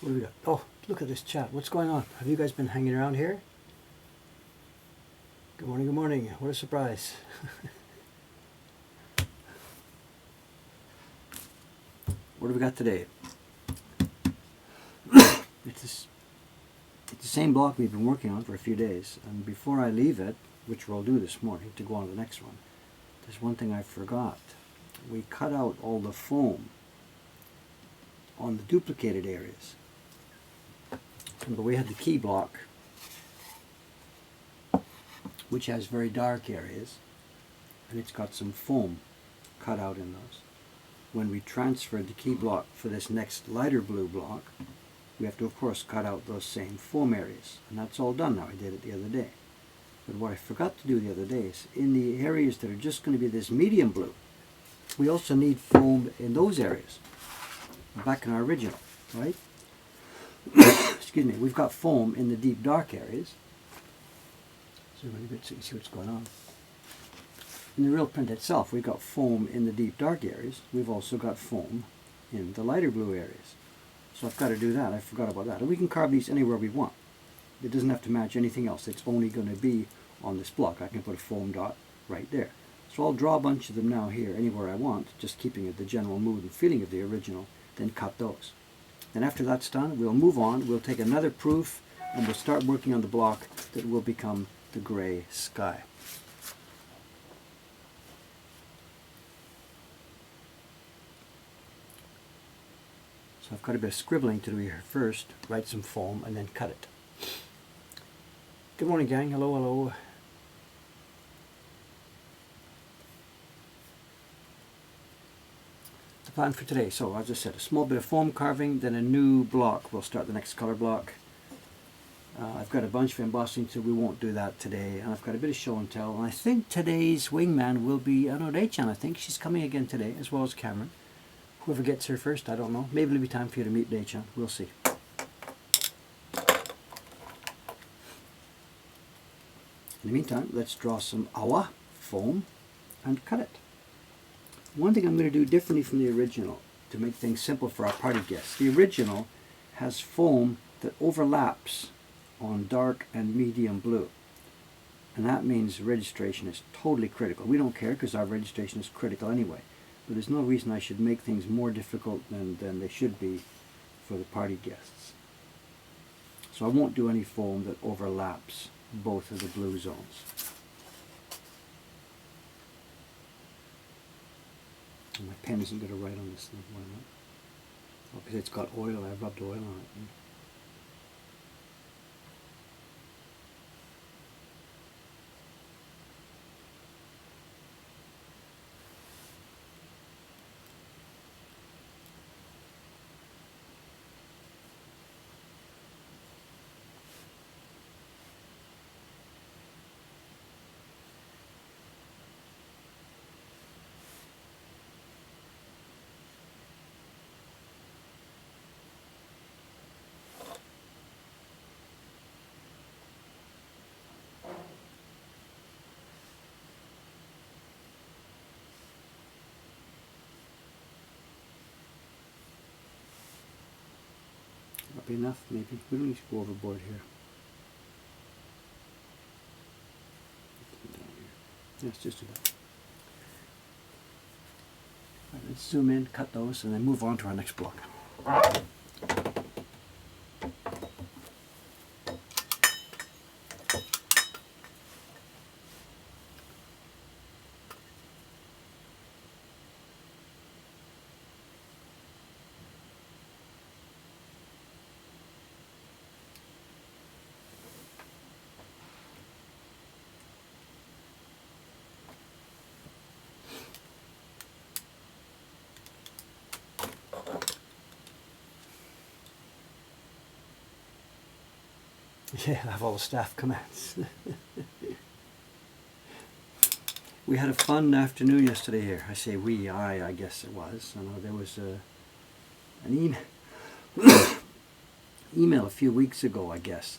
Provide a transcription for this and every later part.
What do we got? Oh, look at this chat. What's going on? Have you guys been hanging around here? Good morning, good morning. What a surprise. What do we got today? It's the same block we've been working on for a few days. And before I leave it, which we'll do this morning to go on to the next one, there's one thing I forgot. We cut out all the foam on the duplicated areas. But we had the key block, which has very dark areas, and it's got some foam cut out in those. When we transferred the key block for this next lighter blue block, we have to of course cut out those same foam areas, and that's all done now. I did it the other day. But what I forgot to do the other day is in the areas that are just going to be this medium blue, we also need foam in those areas. Back in our original, right? Excuse me, we've got foam in the deep dark areas. Zoom in a bit so you see what's going on. In the real print itself, we've got foam in the deep dark areas. We've also got foam in the lighter blue areas. So I've got to do that. I forgot about that. And we can carve these anywhere we want. It doesn't have to match anything else. It's only going to be on this block. I can put a foam dot right there. So I'll draw a bunch of them now here, anywhere I want, just keeping it the general mood and feeling of the original, then cut those. Then after that's done, we'll move on. We'll take another proof, and we'll start working on the block that will become the gray sky. So I've got a bit of scribbling to do here first, write some foam, and then cut it. Good morning, gang. Hello, hello. The plan for today. So as I said, a small bit of foam carving, then a new block. We'll start the next color block. I've got a bunch of embossing, so we won't do that today. And I've got a bit of show and tell. And I think today's wingman will be, I don't know, Rachan. I think she's coming again today, as well as Cameron. Whoever gets here first, I don't know. Maybe it'll be time for you to meet Rachan. We'll see. In the meantime, let's draw some awa foam and cut it. One thing I'm going to do differently from the original to make things simple for our party guests. The original has foam that overlaps on dark and medium blue. And that means registration is totally critical. We don't care because our registration is critical anyway. But there's no reason I should make things more difficult than they should be for the party guests. So I won't do any foam that overlaps both of the blue zones. And my pen isn't going to write on this thing. Why not? Oh, because it's got oil. I rubbed oil on it. That'll be enough, maybe. We don't need to go overboard here. Let's just do that. Right, let's zoom in, cut those, and then move on to our next block. Yeah, I have all the staff comments. We had a fun afternoon yesterday here. I say we, I guess it was. There was an email a few weeks ago, I guess.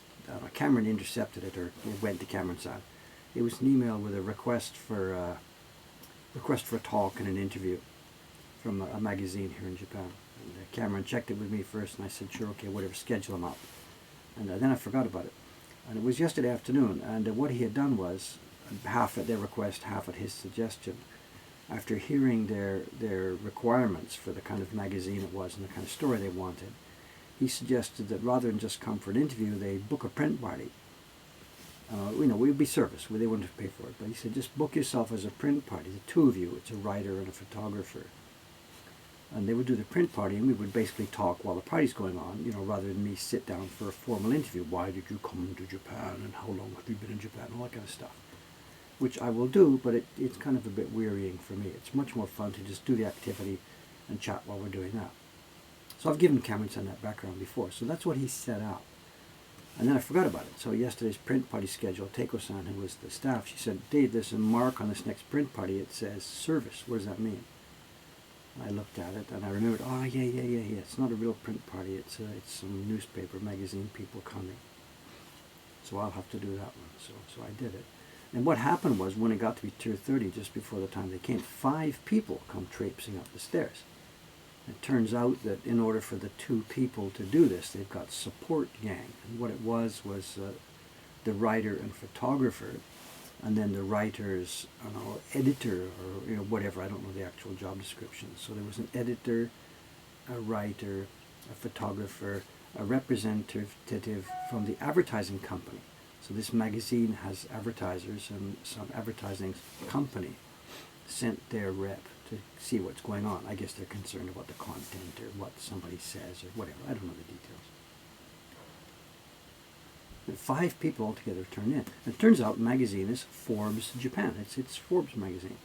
Cameron intercepted it, or it went to Cameron's side. It was an email with a request for a talk and an interview from a magazine here in Japan. And Cameron checked it with me first, and I said, sure, okay, whatever, schedule him up. And then I forgot about it. And it was yesterday afternoon, and what he had done was, half at their request, half at his suggestion, after hearing their requirements for the kind of magazine it was and the kind of story they wanted, he suggested that rather than just come for an interview, they book a print party. It would be service, they wouldn't have to pay for it, but he said, just book yourself as a print party, the two of you, it's a writer and a photographer. And they would do the print party, and we would basically talk while the party's going on, rather than me sit down for a formal interview. Why did you come to Japan, and how long have you been in Japan, all that kind of stuff. Which I will do, but it's kind of a bit wearying for me. It's much more fun to just do the activity and chat while we're doing that. So I've given Cameron that background before, so that's what he set out. And then I forgot about it. So yesterday's print party schedule, Teiko-san, who was the staff, she said, Dave, there's a mark on this next print party. It says service. What does that mean? I looked at it and I remembered, yeah. It's not a real print party. It's some newspaper, magazine people coming. So I'll have to do that one. So I did it. And what happened was, when it got to be 2:30, just before the time they came, 5 people come traipsing up the stairs. It turns out that in order for the 2 people to do this, they've got support gang. And what it was the writer and photographer, and then the writer's editor or whatever. I don't know the actual job description. So there was an editor, a writer, a photographer, a representative from the advertising company. So this magazine has advertisers, and some advertising company sent their rep to see what's going on. I guess they're concerned about the content or what somebody says or whatever. I don't know the details. 5 people altogether turned in. And it turns out the magazine is Forbes Japan. It's Forbes magazine.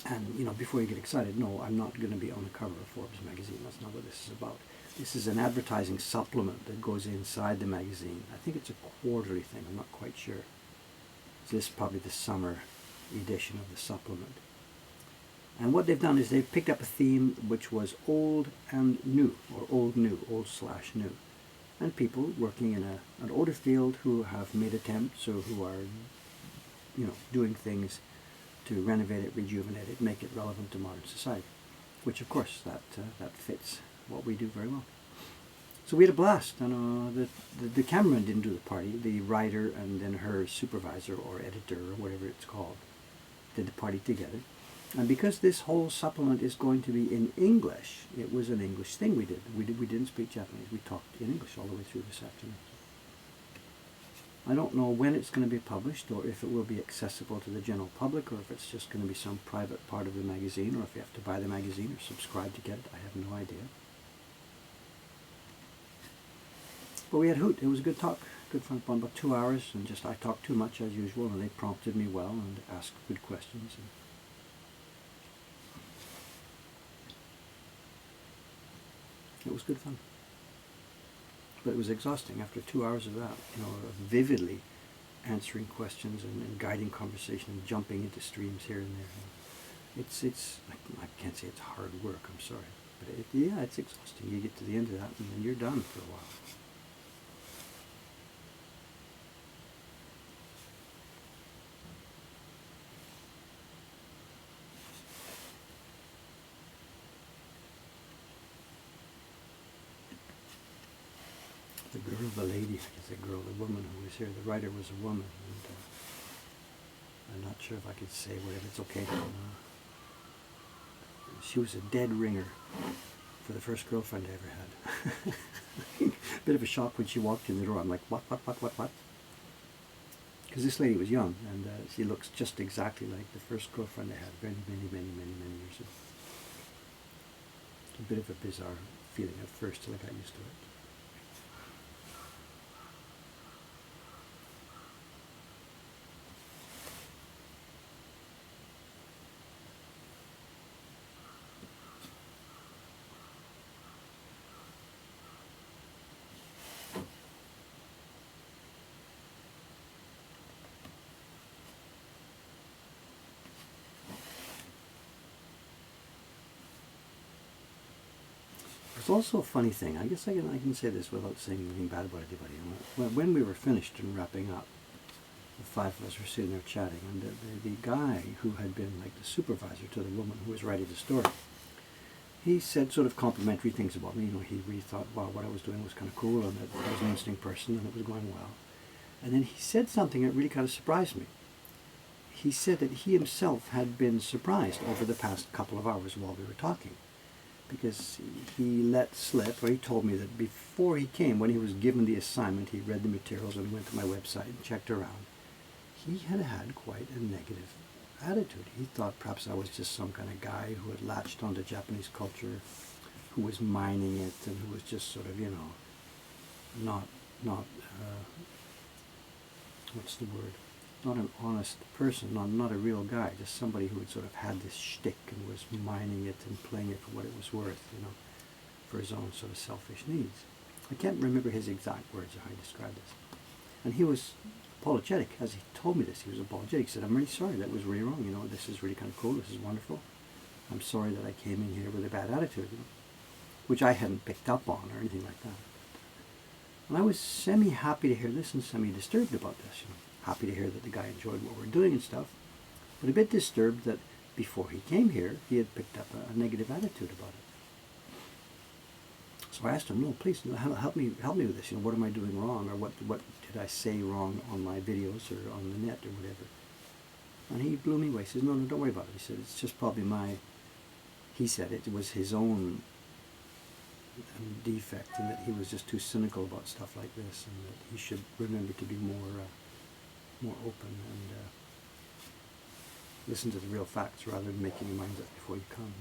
And, before you get excited, no, I'm not going to be on the cover of Forbes magazine. That's not what this is about. This is an advertising supplement that goes inside the magazine. I think it's a quarterly thing. I'm not quite sure. So this is probably the summer edition of the supplement. And what they've done is they've picked up a theme which was old and new, or old/new. And people working in an older field who have made attempts, or who are, doing things to renovate it, rejuvenate it, make it relevant to modern society. Which, of course, that fits what we do very well. So we had a blast. And the cameraman didn't do the party. The writer and then her supervisor or editor or whatever it's called did the party together. And because this whole supplement is going to be in English, it was an English thing we did. We didn't speak Japanese. We talked in English all the way through this afternoon. I don't know when it's going to be published, or if it will be accessible to the general public, or if it's just going to be some private part of the magazine, or if you have to buy the magazine or subscribe to get it. I have no idea. But we had a hoot. It was a good talk. Good fun. About 2 hours, and I talked too much as usual, and they prompted me well and asked good questions. It was good fun. But it was exhausting after 2 hours of that, vividly answering questions and guiding conversation and jumping into streams here and there. I can't say it's hard work, I'm sorry. But it's exhausting. You get to the end of that and then you're done for a while. The lady, the woman who was here, the writer was a woman, and I'm not sure if I could say whatever, it's okay. She was a dead ringer for the first girlfriend I ever had. Bit of a shock when she walked in the door. I'm like, what? Because this lady was young, and she looks just exactly like the first girlfriend I had many years ago. A bit of a bizarre feeling at first till I got used to it. It's also a funny thing. I guess I can say this without saying anything bad about anybody. When we were finished and wrapping up, the 5 of us were sitting there chatting, and the guy who had been like the supervisor to the woman who was writing the story, he said sort of complimentary things about me. You know, he really thought, wow, what I was doing was kind of cool, and that I was an interesting person, and it was going well. And then he said something that really kind of surprised me. He said that he himself had been surprised over the past couple of hours while we were talking, because he let slip, or he told me that before he came, when he was given the assignment, he read the materials and went to my website and checked around. He had had quite a negative attitude. He thought perhaps I was just some kind of guy who had latched onto Japanese culture, who was mining it, and who was just sort of, you know, not what's the word? Not an honest person, not a real guy, just somebody who had sort of had this shtick and was mining it and playing it for what it was worth, you know, for his own sort of selfish needs. I can't remember his exact words or how he described this. And he was apologetic. As he told me this, he was apologetic. He said, I'm really sorry, that was really wrong, you know, this is really kind of cool, this is wonderful. I'm sorry that I came in here with a bad attitude, you know, which I hadn't picked up on or anything like that. And I was semi-happy to hear this and semi-disturbed about this, you know. Happy to hear that the guy enjoyed what we're doing and stuff, but a bit disturbed that before he came here, he had picked up a negative attitude about it. So I asked him, no, please help me with this. You know, what am I doing wrong, or what did I say wrong on my videos or on the net or whatever? And he blew me away. He says, no, don't worry about it. He said, it's just probably he said it was his own defect, and that he was just too cynical about stuff like this, and that he should remember to be more open and listen to the real facts rather than making your mind up before you come.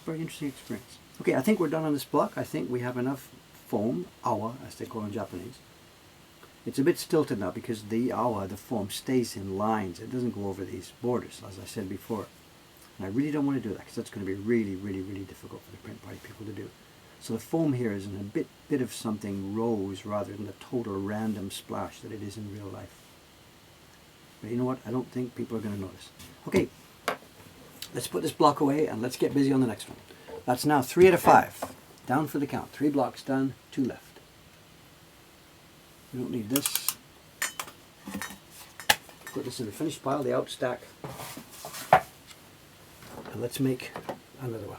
Very interesting experience. Okay, I think we're done on this block. I think we have enough foam, awa, as they call it in Japanese. It's a bit stilted now because the awa, the foam, stays in lines. It doesn't go over these borders, as I said before. And I really don't want to do that because that's going to be really, really, really difficult for the print party people to do. So the foam here is in a bit of something rose rather than the total random splash that it is in real life. But you know what? I don't think people are going to notice. Okay, let's put this block away and let's get busy on the next one. That's now 3 out of 5. Down for the count. 3 blocks done, 2 left. We don't need this. Put this in the finished pile, the out stack. And let's make another one.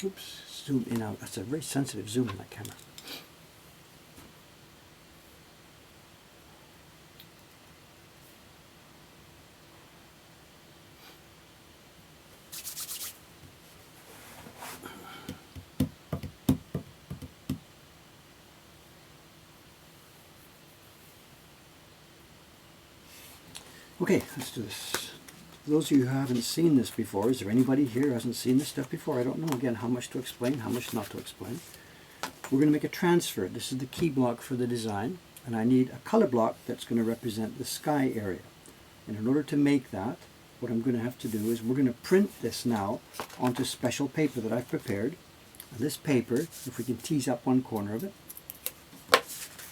Oops, zoom in out. That's a very sensitive zoom in that camera. Okay, let's do this. For those of you who haven't seen this before, is there anybody here who hasn't seen this stuff before? I don't know, again, how much to explain, how much not to explain. We're going to make a transfer. This is the key block for the design, and I need a color block that's going to represent the sky area. And in order to make that, what I'm going to have to do is we're going to print this now onto special paper that I've prepared. And this paper, if we can tease up one corner of it,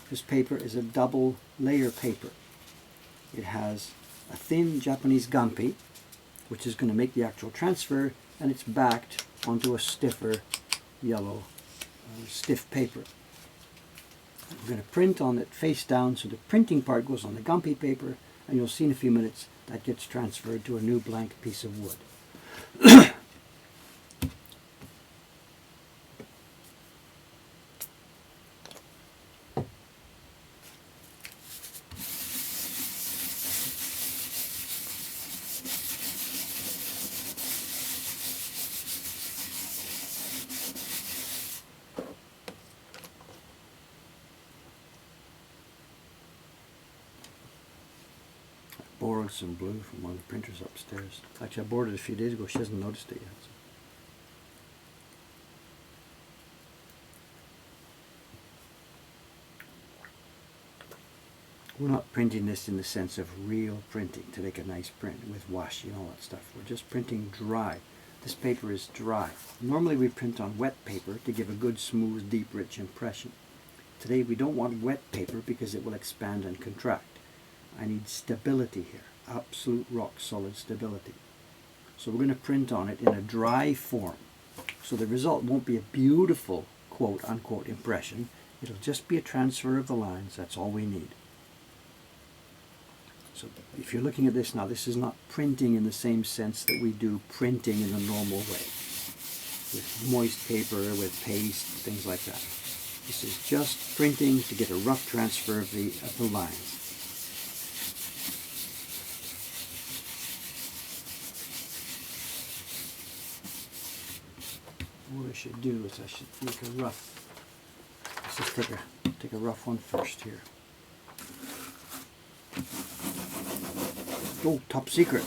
this paper is a double layer paper. It has a thin Japanese gampi, which is going to make the actual transfer, and it's backed onto a stiffer yellow stiff paper. We're going to print on it face down, so the printing part goes on the gampi paper, and you'll see in a few minutes that gets transferred to a new blank piece of wood. Borrowed some blue from one of the printers upstairs. Actually, I borrowed it a few days ago. She hasn't noticed it yet. So. We're not printing this in the sense of real printing to make a nice print with washi and all that stuff. We're just printing dry. This paper is dry. Normally we print on wet paper to give a good, smooth, deep, rich impression. Today we don't want wet paper because it will expand and contract. I need stability here, absolute rock solid stability. So we're going to print on it in a dry form. So the result won't be a beautiful quote unquote impression. It'll just be a transfer of the lines. That's all we need. So if you're looking at this now, this is not printing in the same sense that we do printing in a normal way, with moist paper, with paste, things like that. This is just printing to get a rough transfer of the lines. What I should do is I should make a rough. Let's just take a rough one first here. Oh, top secret.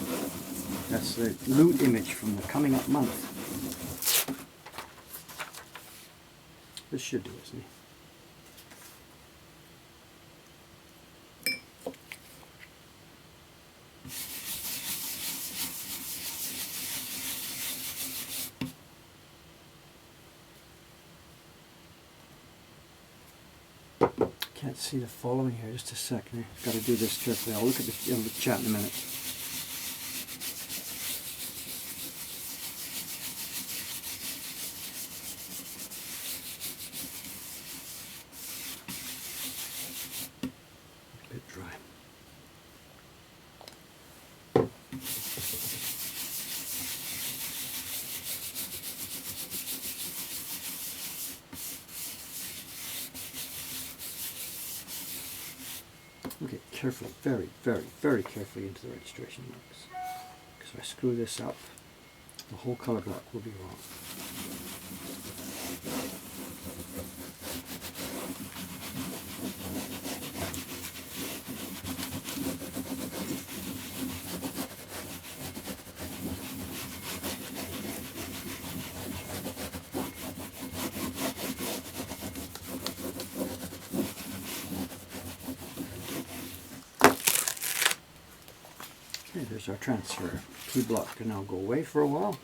That's the loot image from the coming up month. This should do, isn't it? Can't see the following here. Just a second. I've got to do this carefully. I'll look at the chat in a minute. A bit dry. Okay, carefully, very, very, very carefully into the registration marks. Because if I screw this up, the whole color block will be wrong. Okay, there's our transfer. Key block can now go away for a while.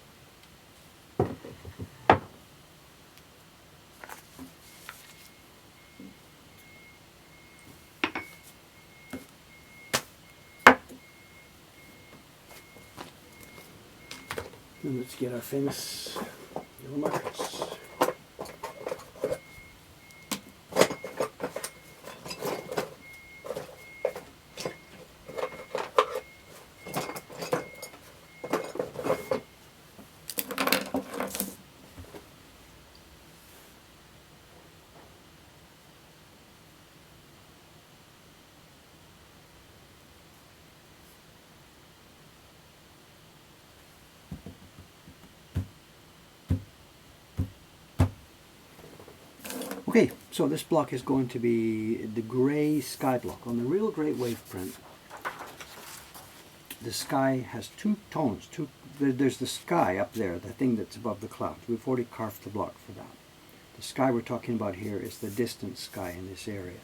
And let's get our famous yellow markers. Okay, so this block is going to be the gray sky block. On the real Great Wave print, the sky has two tones. There's the sky up there, the thing that's above the clouds. We've already carved the block for that. The sky we're talking about here is the distant sky in this area.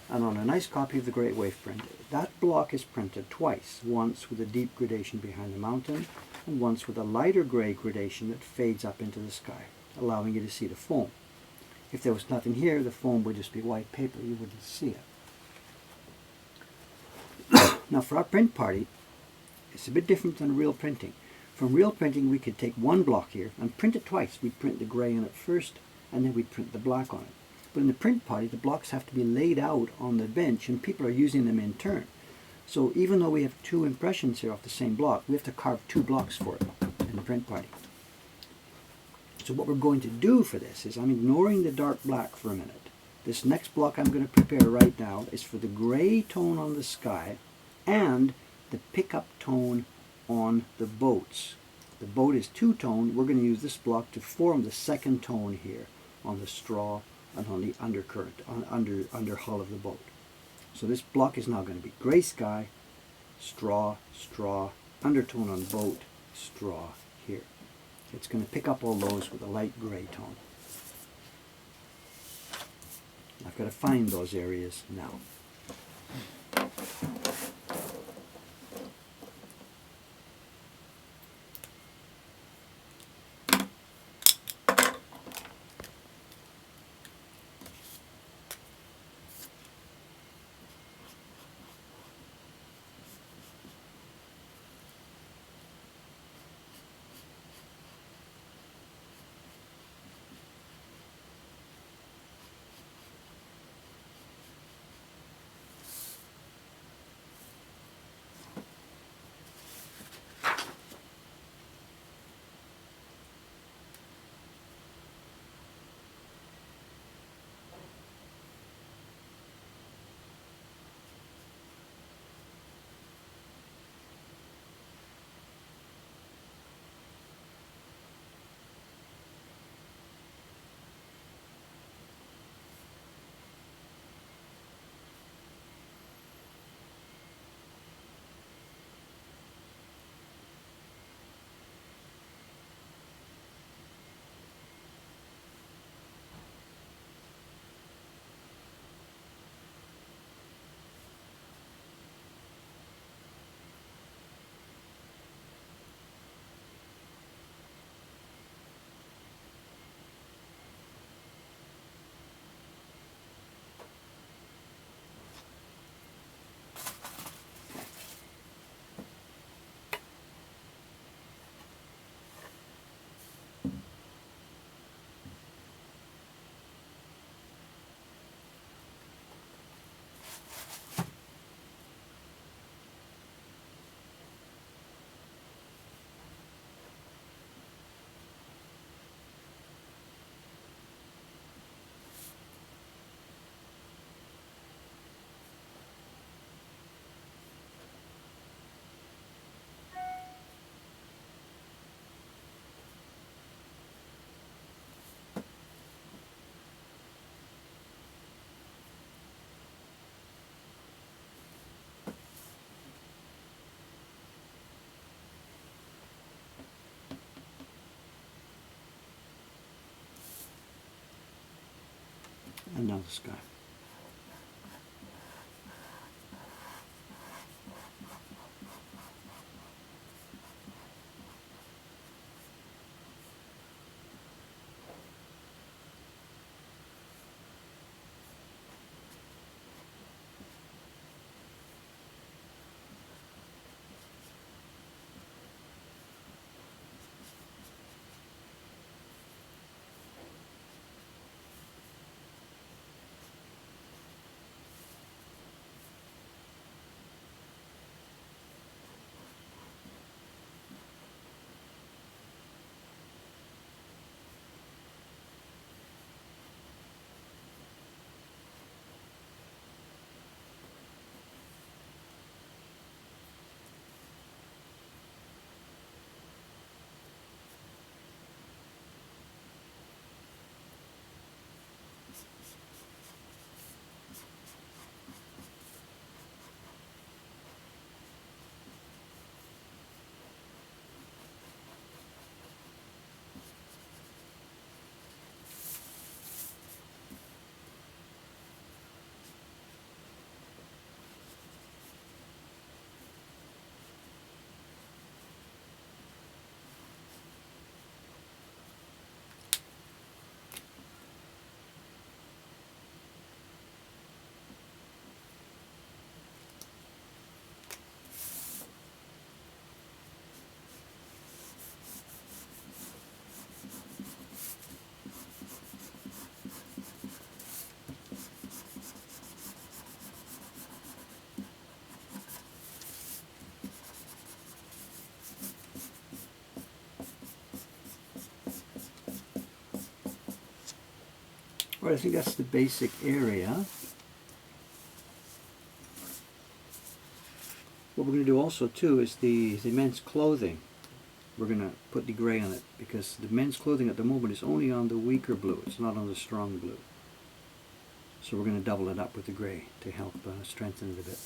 And on a nice copy of the Great Wave print, that block is printed twice. Once with a deep gradation behind the mountain, and once with a lighter gray gradation that fades up into the sky, allowing you to see the foam. If there was nothing here, the foam would just be white paper. You wouldn't see it. Now for our print party, it's a bit different than real printing. From real printing, we could take one block here and print it twice. We'd print the gray on it first, and then we'd print the black on it. But in the print party, the blocks have to be laid out on the bench, and people are using them in turn. So even though we have two impressions here off the same block, we have to carve two blocks for it in the print party. So what we're going to do for this is, I'm ignoring the dark black for a minute. This next block I'm going to prepare right now is for the gray tone on the sky and the pickup tone on the boats. The boat is two-tone. We're going to use this block to form the second tone here on the straw and on the undercurrent, under hull of the boat. So this block is now going to be gray sky, straw, straw, undertone on boat, straw here. It's going to pick up all those with a light gray tone. I've got to find those areas now. And now the sky. Well, I think that's the basic area. What we're going to do also too is the men's clothing. We're going to put the grey on it because the men's clothing at the moment is only on the weaker blue. It's not on the strong blue. So we're going to double it up with the grey to help strengthen it a bit.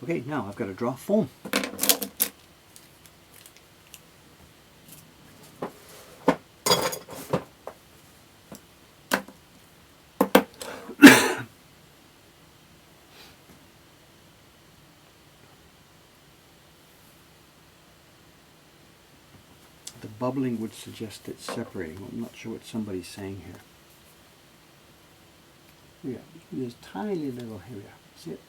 Okay, now I've got to draw foam. The bubbling would suggest it's separating. I'm not sure what somebody's saying here. Yeah, there's tiny little, here we are. See it?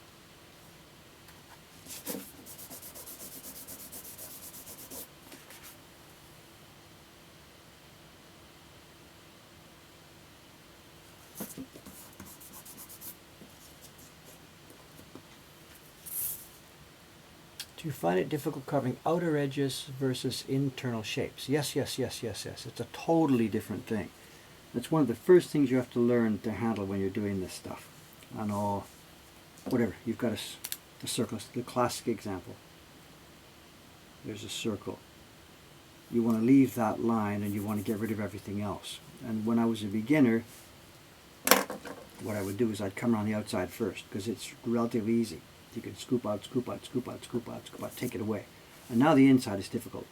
Do you find it difficult carving outer edges versus internal shapes? Yes, yes, yes, yes, yes. It's a totally different thing. That's one of the first things you have to learn to handle when you're doing this stuff. I know, whatever, you've got a circle, the classic example. There's a circle. You want to leave that line and you want to get rid of everything else. And when I was a beginner, what I would do is I'd come around the outside first because it's relatively easy. You can scoop out, scoop out, scoop out, scoop out, scoop out, take it away. And now the inside is difficult.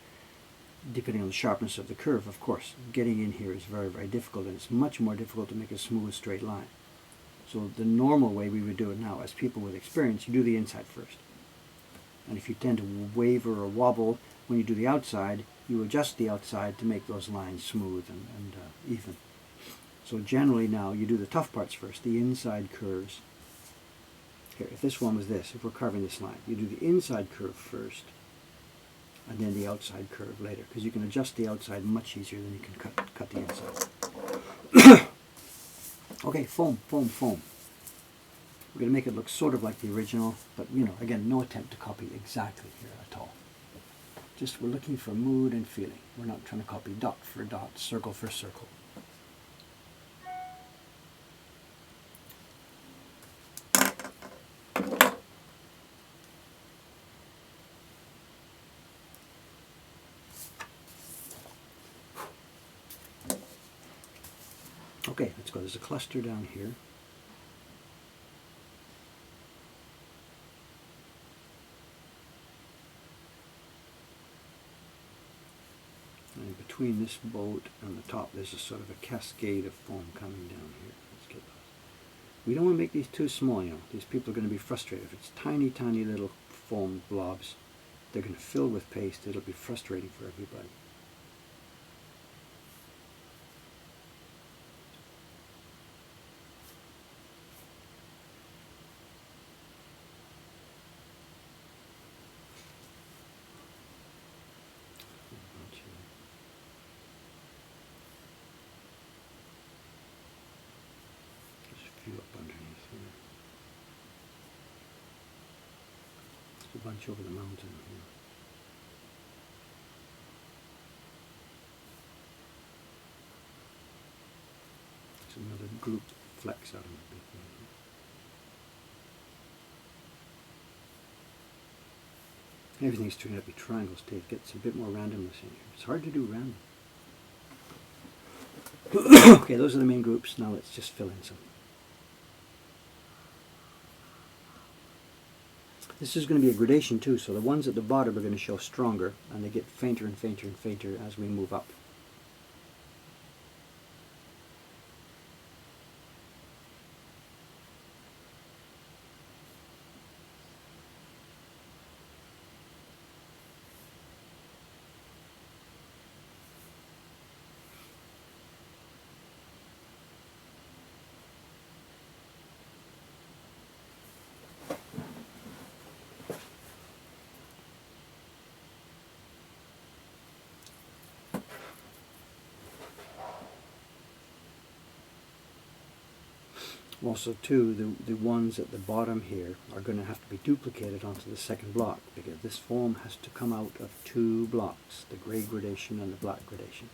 Depending on the sharpness of the curve, of course. Getting in here is very, very difficult, and it's much more difficult to make a smooth, straight line. So the normal way we would do it now, as people with experience, you do the inside first. And if you tend to waver or wobble when you do the outside, you adjust the outside to make those lines smooth and even. So generally now, you do the tough parts first, the inside curves. Here, if this one was this, if we're carving this line, you do the inside curve first, and then the outside curve later, because you can adjust the outside much easier than you can cut the inside. Okay, foam, foam, foam. We're going to make it look sort of like the original, but you know, again, no attempt to copy exactly here at all. Just we're looking for mood and feeling. We're not trying to copy dot for dot, circle for circle. Okay, let's go. There's a cluster down here. between this boat and the top, there's a sort of a cascade of foam coming down here. Let's get those. We don't want to make these too small, you know. These people are going to be frustrated. If it's tiny, tiny little foam blobs, they're going to fill with paste. It'll be frustrating for everybody. Up underneath here. There's a bunch over the mountain here. There's another group flecks out of the big one. Everything's turning out to be triangles, Dave. Gets a bit more randomness in here. It's hard to do random. Okay, those are the main groups. Now let's just fill in some. This is going to be a gradation too, so the ones at the bottom are going to show stronger, and they get fainter and fainter and fainter as we move up. Also too, the ones at the bottom here are going to have to be duplicated onto the second block, because this foam has to come out of two blocks, the grey gradation and the black gradation.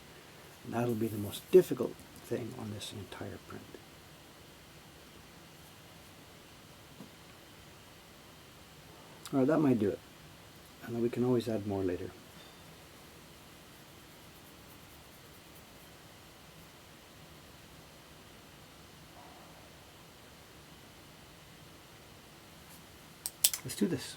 And that'll be the most difficult thing on this entire print. Alright, that might do it. And then we can always add more later. Let's do this.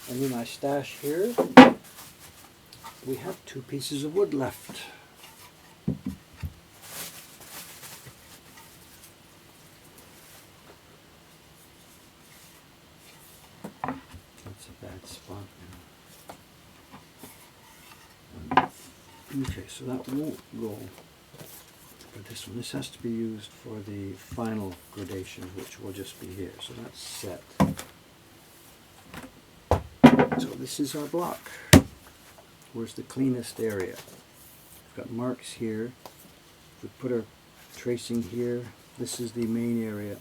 And in my stash here, we have 2 pieces of wood left. That's a bad spot now. Okay, so that won't go for this one. This has to be used for the final gradation, which will just be here. So that's set. So this is our block. Where's the cleanest area? We've got marks here. If we put our tracing here, this is the main area.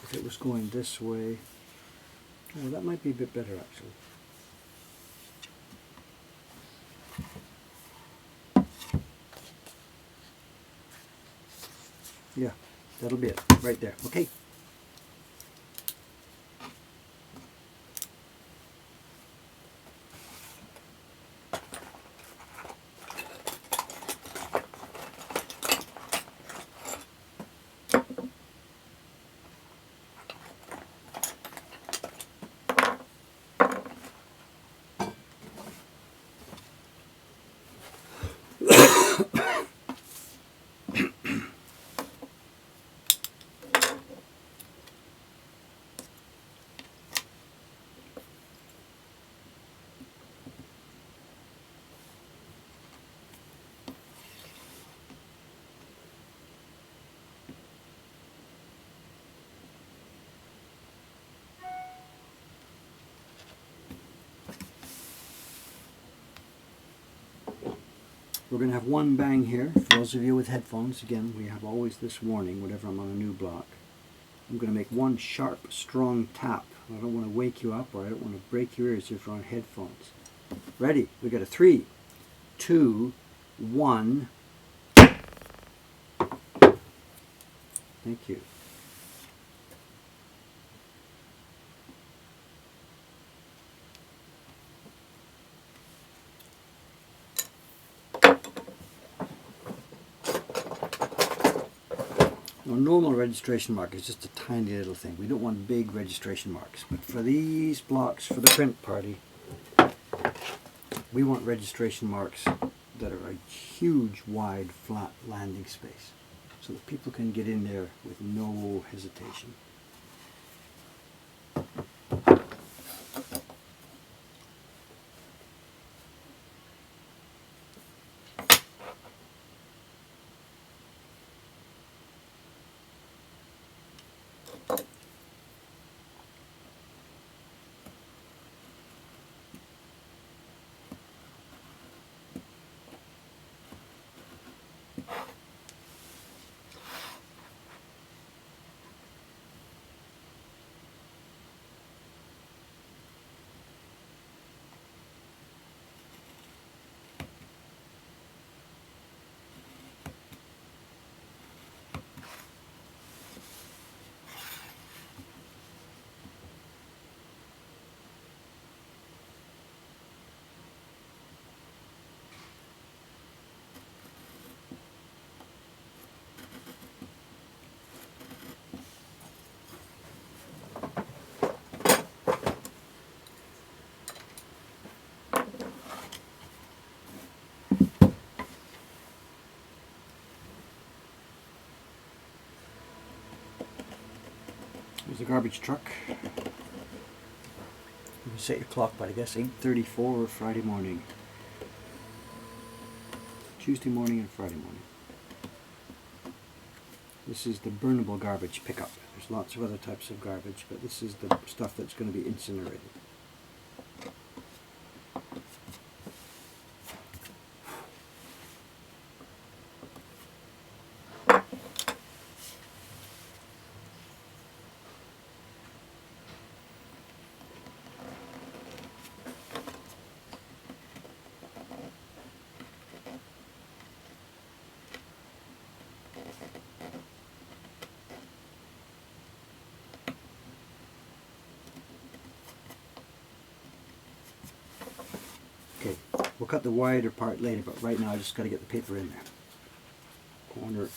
If it was going this way, oh, that might be a bit better actually. Yeah, that'll be it, right there. Okay. We're going to have one bang here. For those of you with headphones, again, we have always this warning whenever I'm on a new block. I'm going to make one sharp, strong tap. I don't want to wake you up, or I don't want to break your ears if you're on headphones. Ready? We got a 3, 2, 1. Thank you. Now, normal registration mark is just a tiny little thing. We don't want big registration marks. But for these blocks, for the print party, we want registration marks that are a huge, wide, flat landing space so that people can get in there with no hesitation. There's the garbage truck. You can set your clock by, I guess, 8:34 Friday morning. Tuesday morning and Friday morning. This is the burnable garbage pickup. There's lots of other types of garbage, but this is the stuff that's going to be incinerated. Okay, we'll cut the wider part later, but right now I just got to get the paper in there. Corner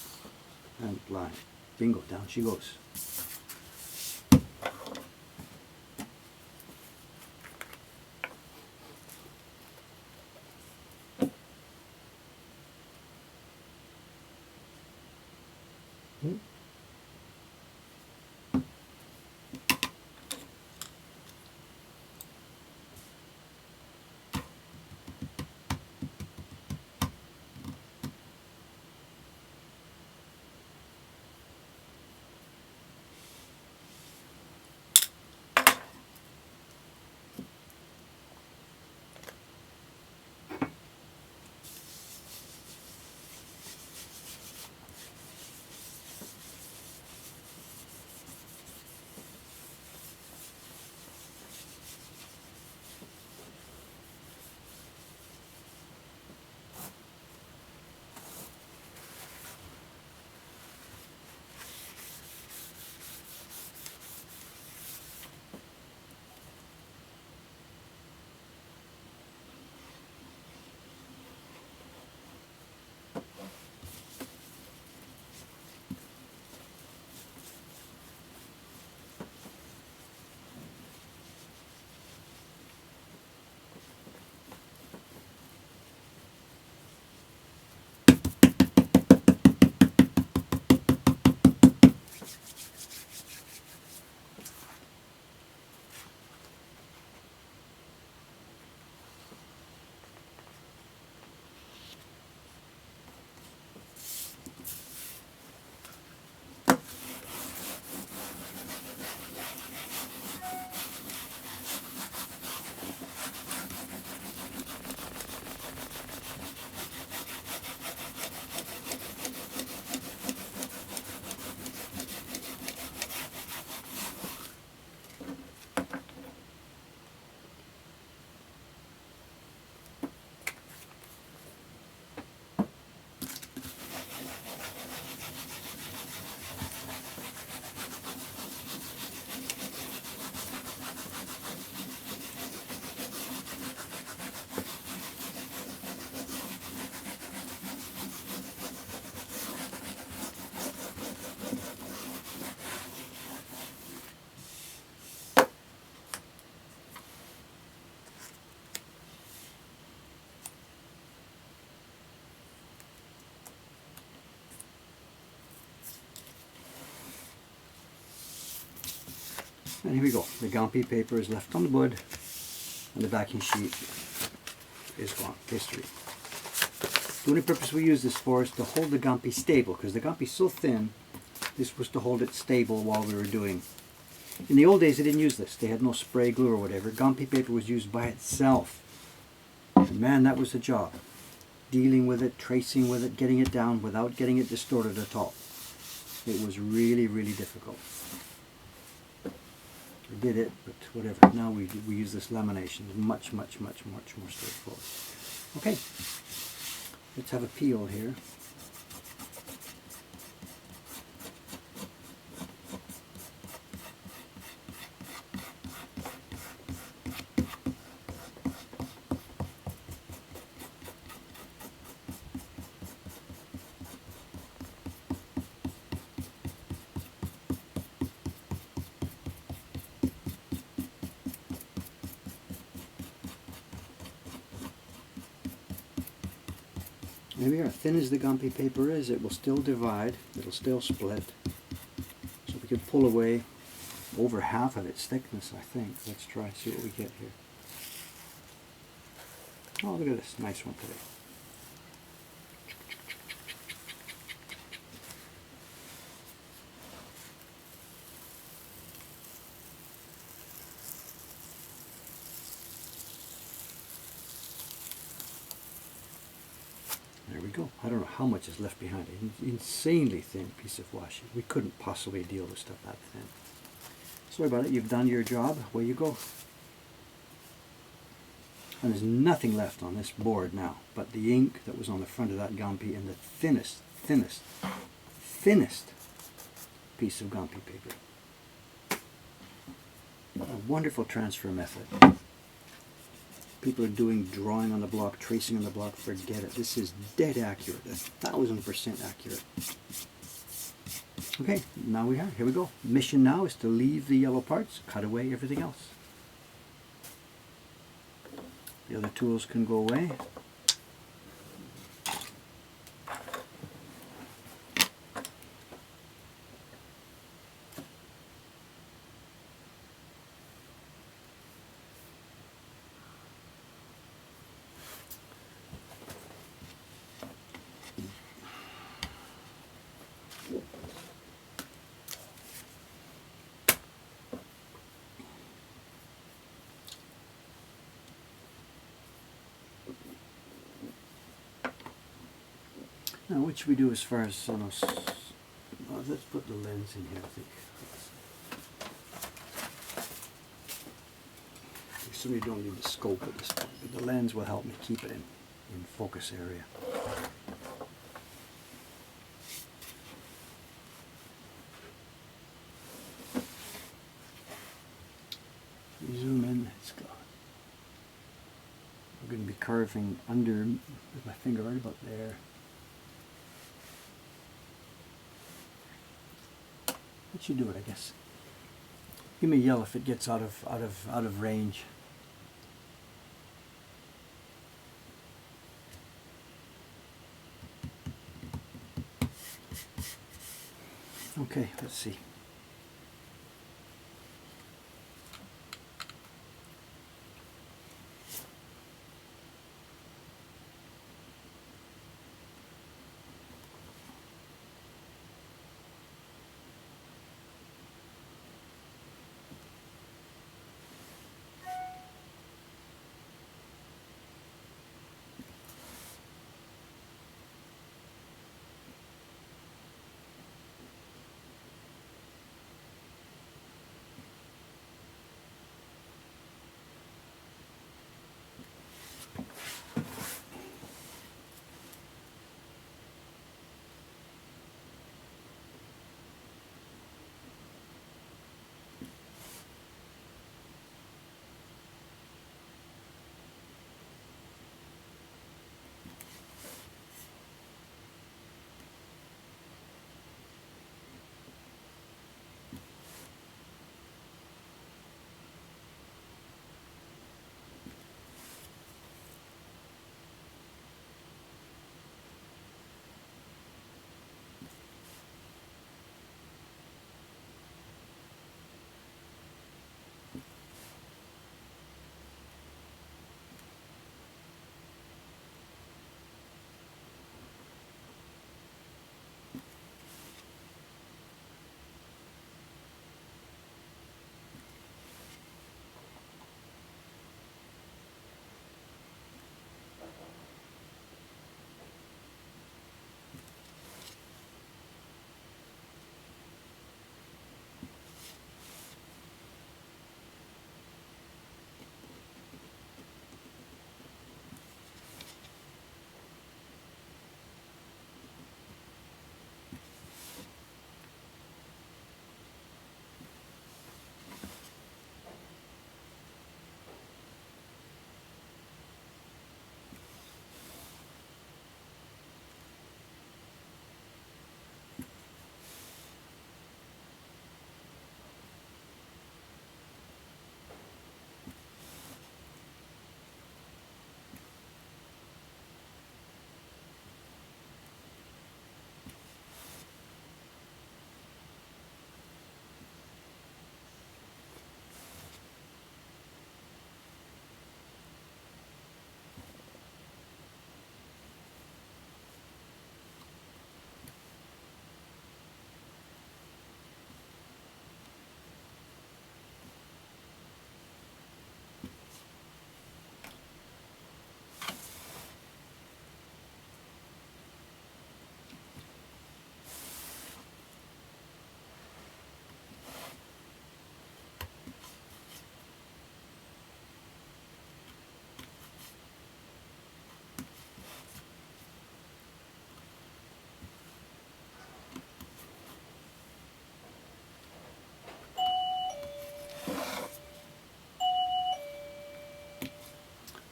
and line. Bingo, down she goes. And here we go. The Gampi paper is left on the wood, and the backing sheet is gone. History. The only purpose we use this for is to hold the Gampi stable, because the Gampi is so thin, this was to hold it stable while we were doing. In the old days they didn't use this. They had no spray glue or whatever. Gampi paper was used by itself. And man, that was the job. Dealing with it, tracing with it, getting it down without getting it distorted at all. It was really, really difficult. We did it, but whatever. Now we use this lamination. It's much, much, much, much more straightforward. Okay, let's have a peel here. There we are. Thin as the Gampi paper is, it will still divide, it will still split. So we could pull away over half of its thickness, I think. Let's try, see what we get here. Oh, look at this, nice one today. There we go. I don't know how much is left behind it. An insanely thin piece of washi. We couldn't possibly deal with stuff that thin. Sorry about it. You've done your job. Away you go. And there's nothing left on this board now but the ink that was on the front of that Gampi and the thinnest piece of Gampi paper. A wonderful transfer method. People are doing drawing on the block, tracing on the block, forget it. This is dead accurate, 1000% accurate. Okay, now we are, here we go. Mission now is to leave the yellow parts, cut away everything else. The other tools can go away. Now, what should we do as far as, let's put the lens in here, I think. We certainly don't need the scope at this point, but the lens will help me keep it in focus area. Zoom in, it's gone. We're going to be curving under with my finger right about there. That should do it, I guess. Give me a yell if it gets out of range. Okay, let's see.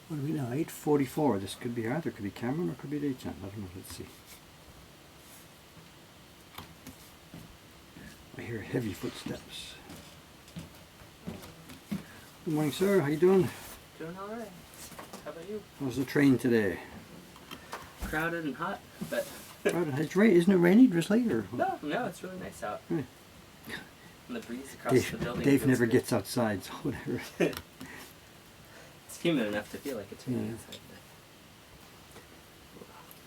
What are we now? 8:44. This could be either. Could be Cameron or could be Daychan. I don't know. Let's see. I hear heavy footsteps. Good morning, sir. How you doing? Doing all right. How about you? How's the train today? Crowded and hot, but Isn't it raining, drizzly, or? no, it's really nice out. Right. And the breeze across the building. Dave feels never good. gets outside, so whatever. It's humid enough to feel like it's raining outside.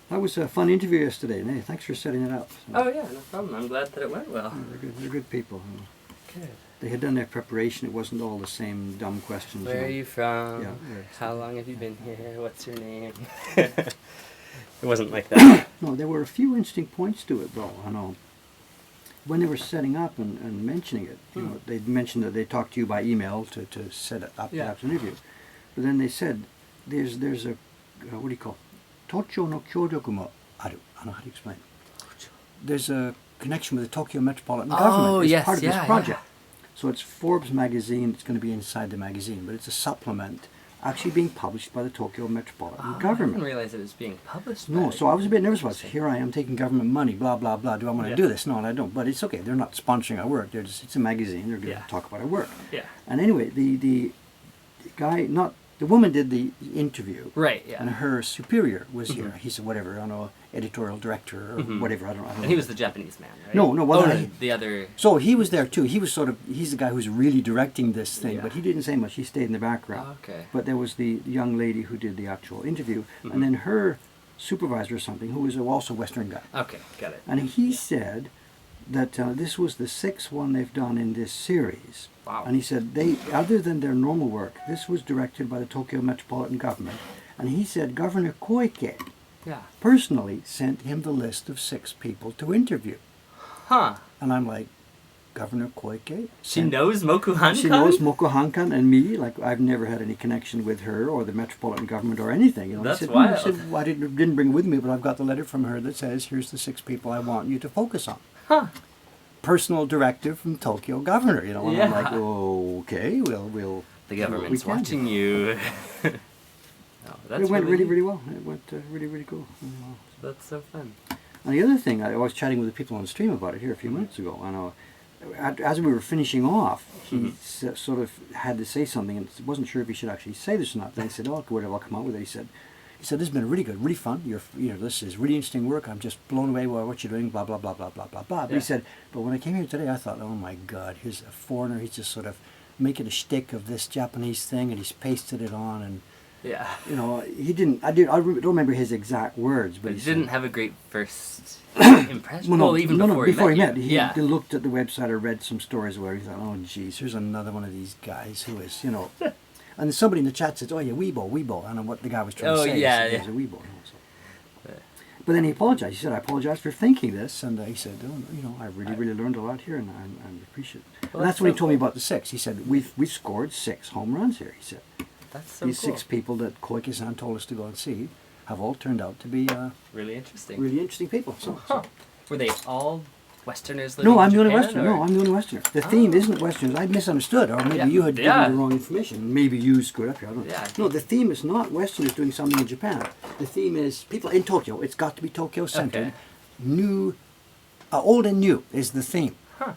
That was a fun interview yesterday. Hey, thanks for setting it up. So, Oh yeah, no problem. I'm glad that it went well. they're good people. Good. They had done their preparation. It wasn't all the same dumb questions. Where are you from? Yeah. How long have you been here? What's your name? It wasn't like that. No, there were a few interesting points to it, though. I know. When they were setting up and mentioning it, you know, they mentioned that they talked to you by email to set it up to have an interview. But then they said, there's a, what do you call it? Tocho no kyōryoku mo aru. I don't know how to explain. There's a connection with the Tokyo Metropolitan Government as part of this project. So it's Forbes magazine. It's going to be inside the magazine, but it's a supplement actually being published by the Tokyo Metropolitan Government. I didn't realize it was being published. No, so I was a bit nervous about it. Here I am taking government money, blah, blah, blah. Do I want to do this? No, I don't. But it's okay. They're not sponsoring our work. They're just, it's a magazine. They're going to talk about our work. Yeah. And anyway, the guy, the woman did the interview. Right, yeah. And her superior was here. He said, whatever, I don't know, editorial director or whatever, I don't know. And he was the Japanese man, right? No, well, the other... So he was there too. He was he's the guy who's really directing this thing, but he didn't say much. He stayed in the background. Oh, okay. But there was the young lady who did the actual interview, and then her supervisor or something, who was also a Western guy. Okay, got it. And he said that this was the 6th one they've done in this series. Wow. And he said other than their normal work, this was directed by the Tokyo Metropolitan Government. And he said Governor Koike personally sent him the list of 6 people to interview. Huh. And I'm like, Governor Koike? She knows Mokuhankan? She knows Mokuhankan and me. Like, I've never had any connection with her or the Metropolitan Government or anything. You know, That's he said, wild. He said, well, I didn't bring it with me, but I've got the letter from her that says, here's the 6 people I want you to focus on. Huh. Personal directive from Tokyo Governor, you know. And I'm like, okay, we'll The government's watching you. That's it went really, really well. It went really, really cool. That's so fun. And the other thing, I was chatting with the people on the stream about it here a few minutes ago. I know, as we were finishing off, he sort of had to say something, and wasn't sure if he should actually say this or not. Then he said, "Oh, whatever, I'll come out with it." He said, "This has been really good, really fun. This is really interesting work. I'm just blown away by what you're doing. Blah blah blah blah blah blah blah." But he said, "But when I came here today, I thought, oh my God, here's a foreigner. He's just sort of making a shtick of this Japanese thing, and he's pasted it on and." Yeah. You know, he didn't. I don't remember his exact words, but he didn't have a great first impression. Before he met you. Yeah. He looked at the website or read some stories where he thought, "Oh, geez, here's another one of these guys who is, you know." And somebody in the chat says, "Oh yeah, Weibo." I don't know what the guy was trying to say. Yeah, he said, a Weibo. But then he apologized. He said, "I apologize for thinking this," and he said, "Oh, you know, I really learned a lot here, and I appreciate it." Well, and that's when he told me about the 6. He said, "We've scored 6 home runs here." He said. That's so These cool. 6 people that Koike-san told us to go and see have all turned out to be really interesting. Really interesting people. So. Were they all Westerners living No, I'm in the only Japan, Westerner. No, I'm the only Westerner. The theme isn't Westerners. I misunderstood, or maybe you had given me the wrong information. Maybe you screwed up here. I don't know. Yeah. No, the theme is not Westerners doing something in Japan. The theme is people in Tokyo. It's got to be Tokyo-centered. Okay. New, old and new is the theme. Huh.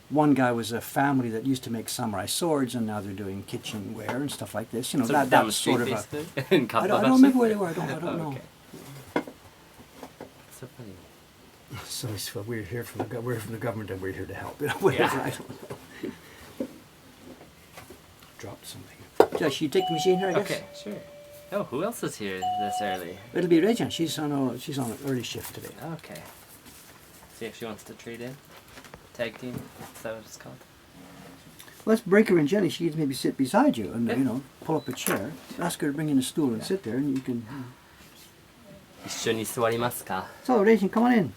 One guy was a family that used to make samurai swords, and now they're doing kitchenware and stuff like this. You know, so that's sort of a. I don't remember where they were. I don't know. Okay. So funny. So we're here from the government, and we're here to help. You know, whatever. I don't know. Dropped something. Josh, you take the machine here, I guess. Okay, sure. Oh, who else is here this early? It'll be Rejan. She's on an early shift today. Okay. See if she wants to trade in. Tag team. Is that what it's called? Let's break her in Jenny. She can maybe sit beside you and pull up a chair. Ask her to bring in a stool and sit there, and you can. 一緒に座りますか? So, Rejan, come on in.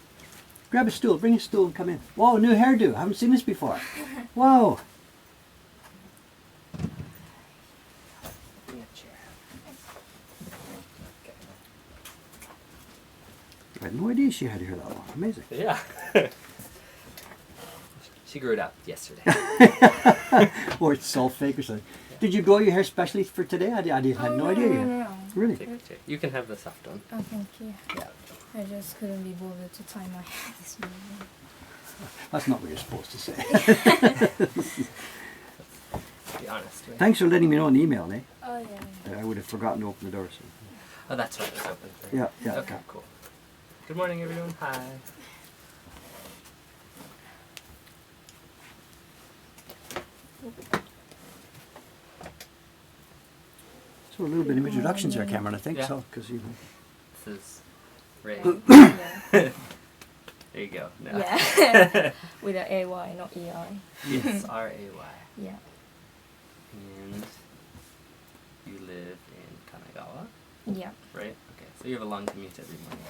Grab a stool. Bring a stool and come in. Whoa, new hairdo. Haven't seen this before. Whoa. Bring a chair. I had no idea she had hair that long. Amazing. Yeah. She grew it out yesterday. Or it's all fake or something. Did you grow your hair specially for today? I had no idea. No. Really? Take a picture. You can have the soft one. Oh, thank you. Yeah. I just couldn't be bothered to tie my hair this morning. That's not what you're supposed to say. Be honest. Right? Thanks for letting me know in the email, eh? Oh, yeah. I would have forgotten to open the door. So. Oh, that's right. It was open for. Yeah. Okay, cool. Good morning, everyone. Hi. So a little bit of introductions there, Cameron, I think Yeah. so. Because you. This is Ray. Yeah. There you go. No. Yeah. With a AY, not EI. Yes, R-A-Y. Yeah. And you live in Kanagawa, Yeah. right? Okay, so you have a long commute every morning.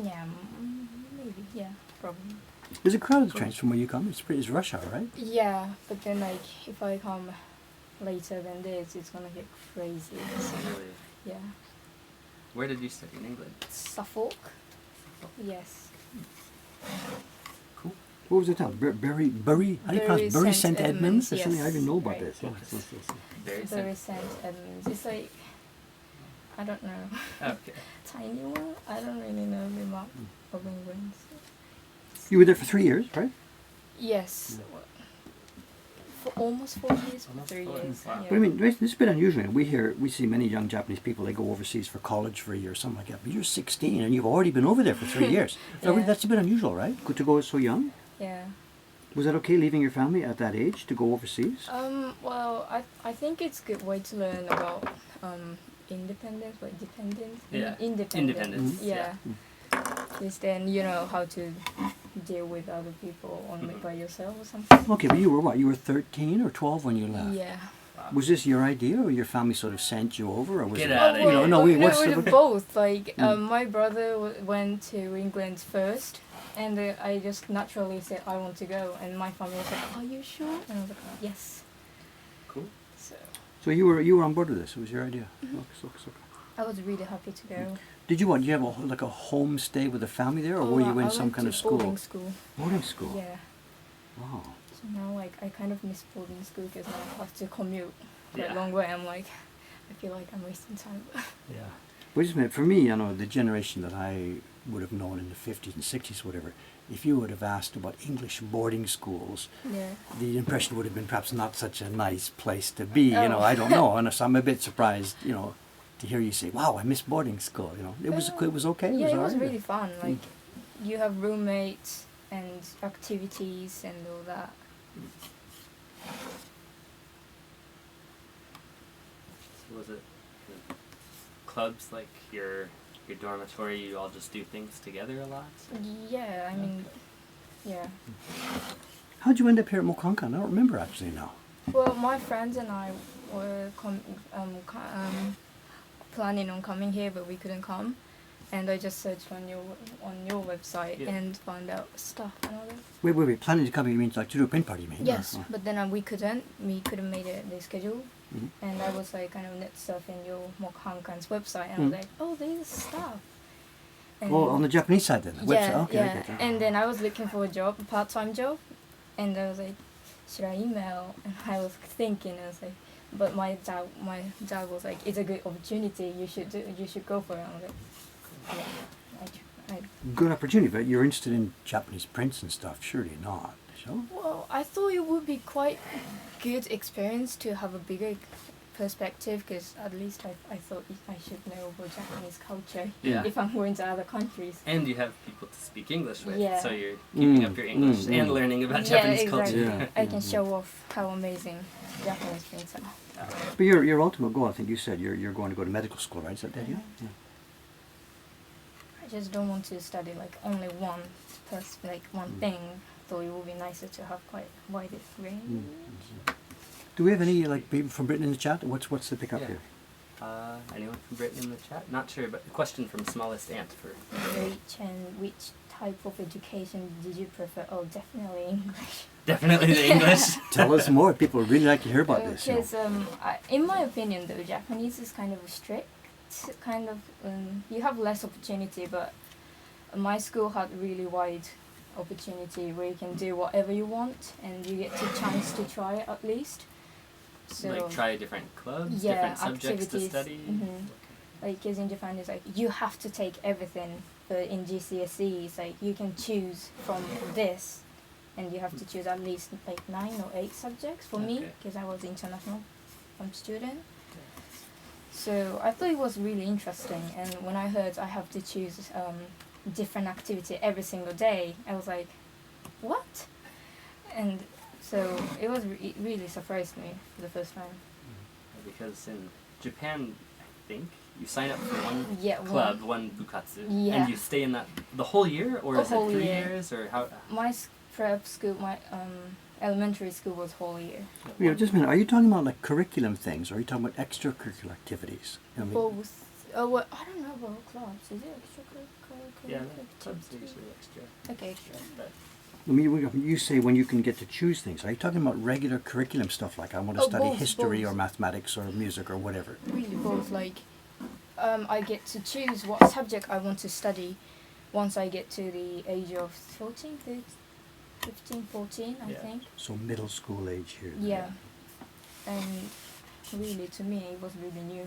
Yeah, maybe. Yeah, probably. There's a crowded trains from where you come. It's rush hour, right? Yeah, but then like if I come later than this, it's gonna get crazy. So, Really? yeah. Where did you study in England? Suffolk. Yes. Cool. What was the town? Bury. How do you pronounce Bury St Edmunds? Or something? I didn't know about Right. this. Very Bury simple. St Edmunds. It's like I don't know. Okay. Tiny one. I don't really know the map of England. You were there for 3 years, right? Yes. For almost 4 years, for Almost 3 4 years. years, wow. But I mean, this is a bit unusual. We see many young Japanese people. They go overseas for college for a year or something like that. But you're 16 and you've already been over there for 3 years. So Yeah. that's a bit unusual, right? Good to go so young. Yeah. Was that okay leaving your family at that age to go overseas? Well, I think it's a good way to learn about independence, like dependence. Yeah. Independence. Independence, Yeah. yeah. Because then you know how to deal with other people only by yourself or something. Okay, but you were what? You were 13 or 12 when you left. Yeah. Wow. Was this your idea, or your family sort of sent you over, or was Get it? out of You know, here. no. What's we the, did both. Like, Mm. my brother went to England first, and I just naturally said I want to go, and my family was like, "Are you sure?" And I was like, "Yes." Cool. So So you were on board with this. It was your idea. So. I was really happy to go. Did you what? Did you have like a home stay with the family there, or were you in I some went kind to of school? boarding school. Boarding school. Yeah. Wow. So now, like, I kind of miss boarding school because now I have to commute quite Yeah. a long way. I'm like, I feel like I'm wasting time. Yeah. Wait just a minute. For me, you know, the generation that I would have known in the 50s and 60s, whatever, if you would have asked about English boarding schools, Yeah. the impression would have been perhaps not such a nice place to be. You know, Oh. I don't know. And so I'm a bit surprised, you know, to hear you say, "Wow, I miss boarding school." You know, it was okay. Yeah, it was alright. really fun. Like, you have roommates and activities and all that. So was it clubs like your dormitory? You all just do things together a lot. Yeah, I mean, yeah. How'd you end up here at Mokuhankan? I don't remember actually now. Well, my friends and I were planning on coming here, but we couldn't come. And I just searched on your website Yeah. and found out stuff and all that. Wait. Planning to come, you mean like to do a print party, you mean? Yes, Or- but then we couldn't. We couldn't make the schedule. Mhm. And I was like kind of net surfing your Mokuhankan's website, and I Mhm. was like, oh, there's stuff. And Oh, on the Japanese side then? The website? yeah, Okay, yeah. I get that. And then I was looking for a job, a part-time job, and I was like, should I email? And I was thinking, I was like, but my dad was like, it's a good opportunity. You should go for it. I was like, yeah. Good opportunity, but you're interested in Japanese prints and stuff, surely not. So? Well, I thought it would be quite good experience to have a bigger perspective, because at least I thought I should know about Japanese culture Yeah. if I'm going to other countries. And you have people to speak English with, Yeah. so you're keeping Mm, up your English mm, and mm. learning about Yeah, Japanese exactly. culture. Yeah. I can show off how amazing Japanese prints are. But your ultimate goal, I think you said, you're going to go to medical school, right? Is that the idea? Mhm. Yeah. I just don't want to study like only one one Mm. thing. Though it would be nicer to have quite wide range. Mm. Do we have any like people from Britain in the chat? What's the pickup Yeah. here? Anyone from Britain in the chat? Not sure, but a question from Smallest Ant for. Which type of education did you prefer? Oh, definitely English. Definitely the English. Tell us more. People would really like to hear about this. You know. Because in my opinion, though, Japanese is kind of strict. Kind of, you have less opportunity, but my school had really wide opportunity where you can do whatever you want, and you get the chance to try it at least. So like try different clubs, yeah, different subjects to activities. study. Like, because in Japan it's like you have to take everything, but in GCSE it's like you can choose from this, and you have to choose at least like 9 or 8 subjects for me, Okay. because I was international student. So I thought it was really interesting, and when I heard I have to choose different activity every single day, I was like, what? And so it really surprised me for the first time. Because in Japan, I think you sign up for one Yeah, club, one bukatsu, Yeah. and you stay in that the whole year, or The is it whole 3 year. years, or how? My prep school, my elementary school was whole year. Yeah, just a minute. Are you talking about like curriculum things, or are you talking about extracurricular activities? I mean, Both. Well, I don't know about clubs. Is it extracurricular? Yeah, clubs are usually extra. Okay, extra. But I mean, you say when you can get to choose things. Are you talking about regular curriculum stuff like I want to study both, history both. or mathematics or music or whatever? Really both. Like, I get to choose what subject I want to study once I get to the age of 14, 15, 14, I Yeah. think. So middle school age here. Yeah. And really, to me, it was really new.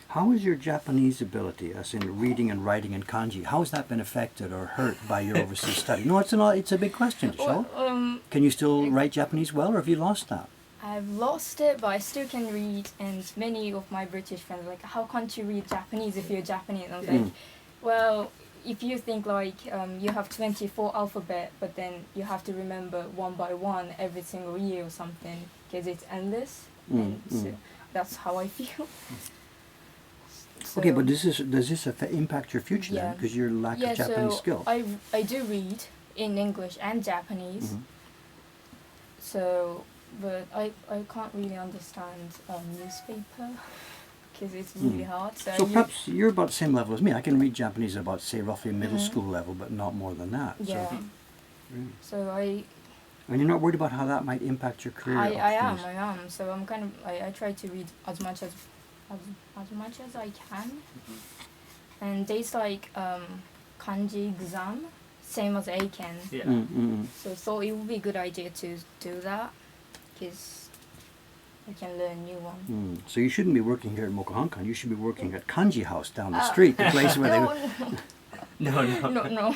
How is your Japanese ability, as in reading and writing in kanji, how has that been affected or hurt by your overseas study? No, it's a big question, Shell. Can you still write Japanese well, or have you lost that? I've lost it, but I still can read, and many of my British friends are like, how can't you read Japanese if you're Japanese? And I was like, well, if you think like you have 24 alphabet, but then you have to remember one by one every single year or something, because it's endless, and so that's how I feel. Okay, So- but does this impact your future then? Yeah. Because your lack of Japanese so skill. I do read in English and Japanese. Mhm. So, but I can't really understand newspaper because it's really hard. So, So perhaps you're about the same level as me. I can read Japanese at about, say, roughly middle Mhm. school level, but not more than that. yeah. So, really. So I And you're not worried about how that might impact your career I am opportunities? So I'm kind of I try to read as much as I can, and there's like kanji exam same as Aiken. yeah. So thought it would be a good idea to do that because I can learn new one. So you shouldn't be working here at Mokuhankan. You should be working at Kanji House down the street, the place where No, they... no.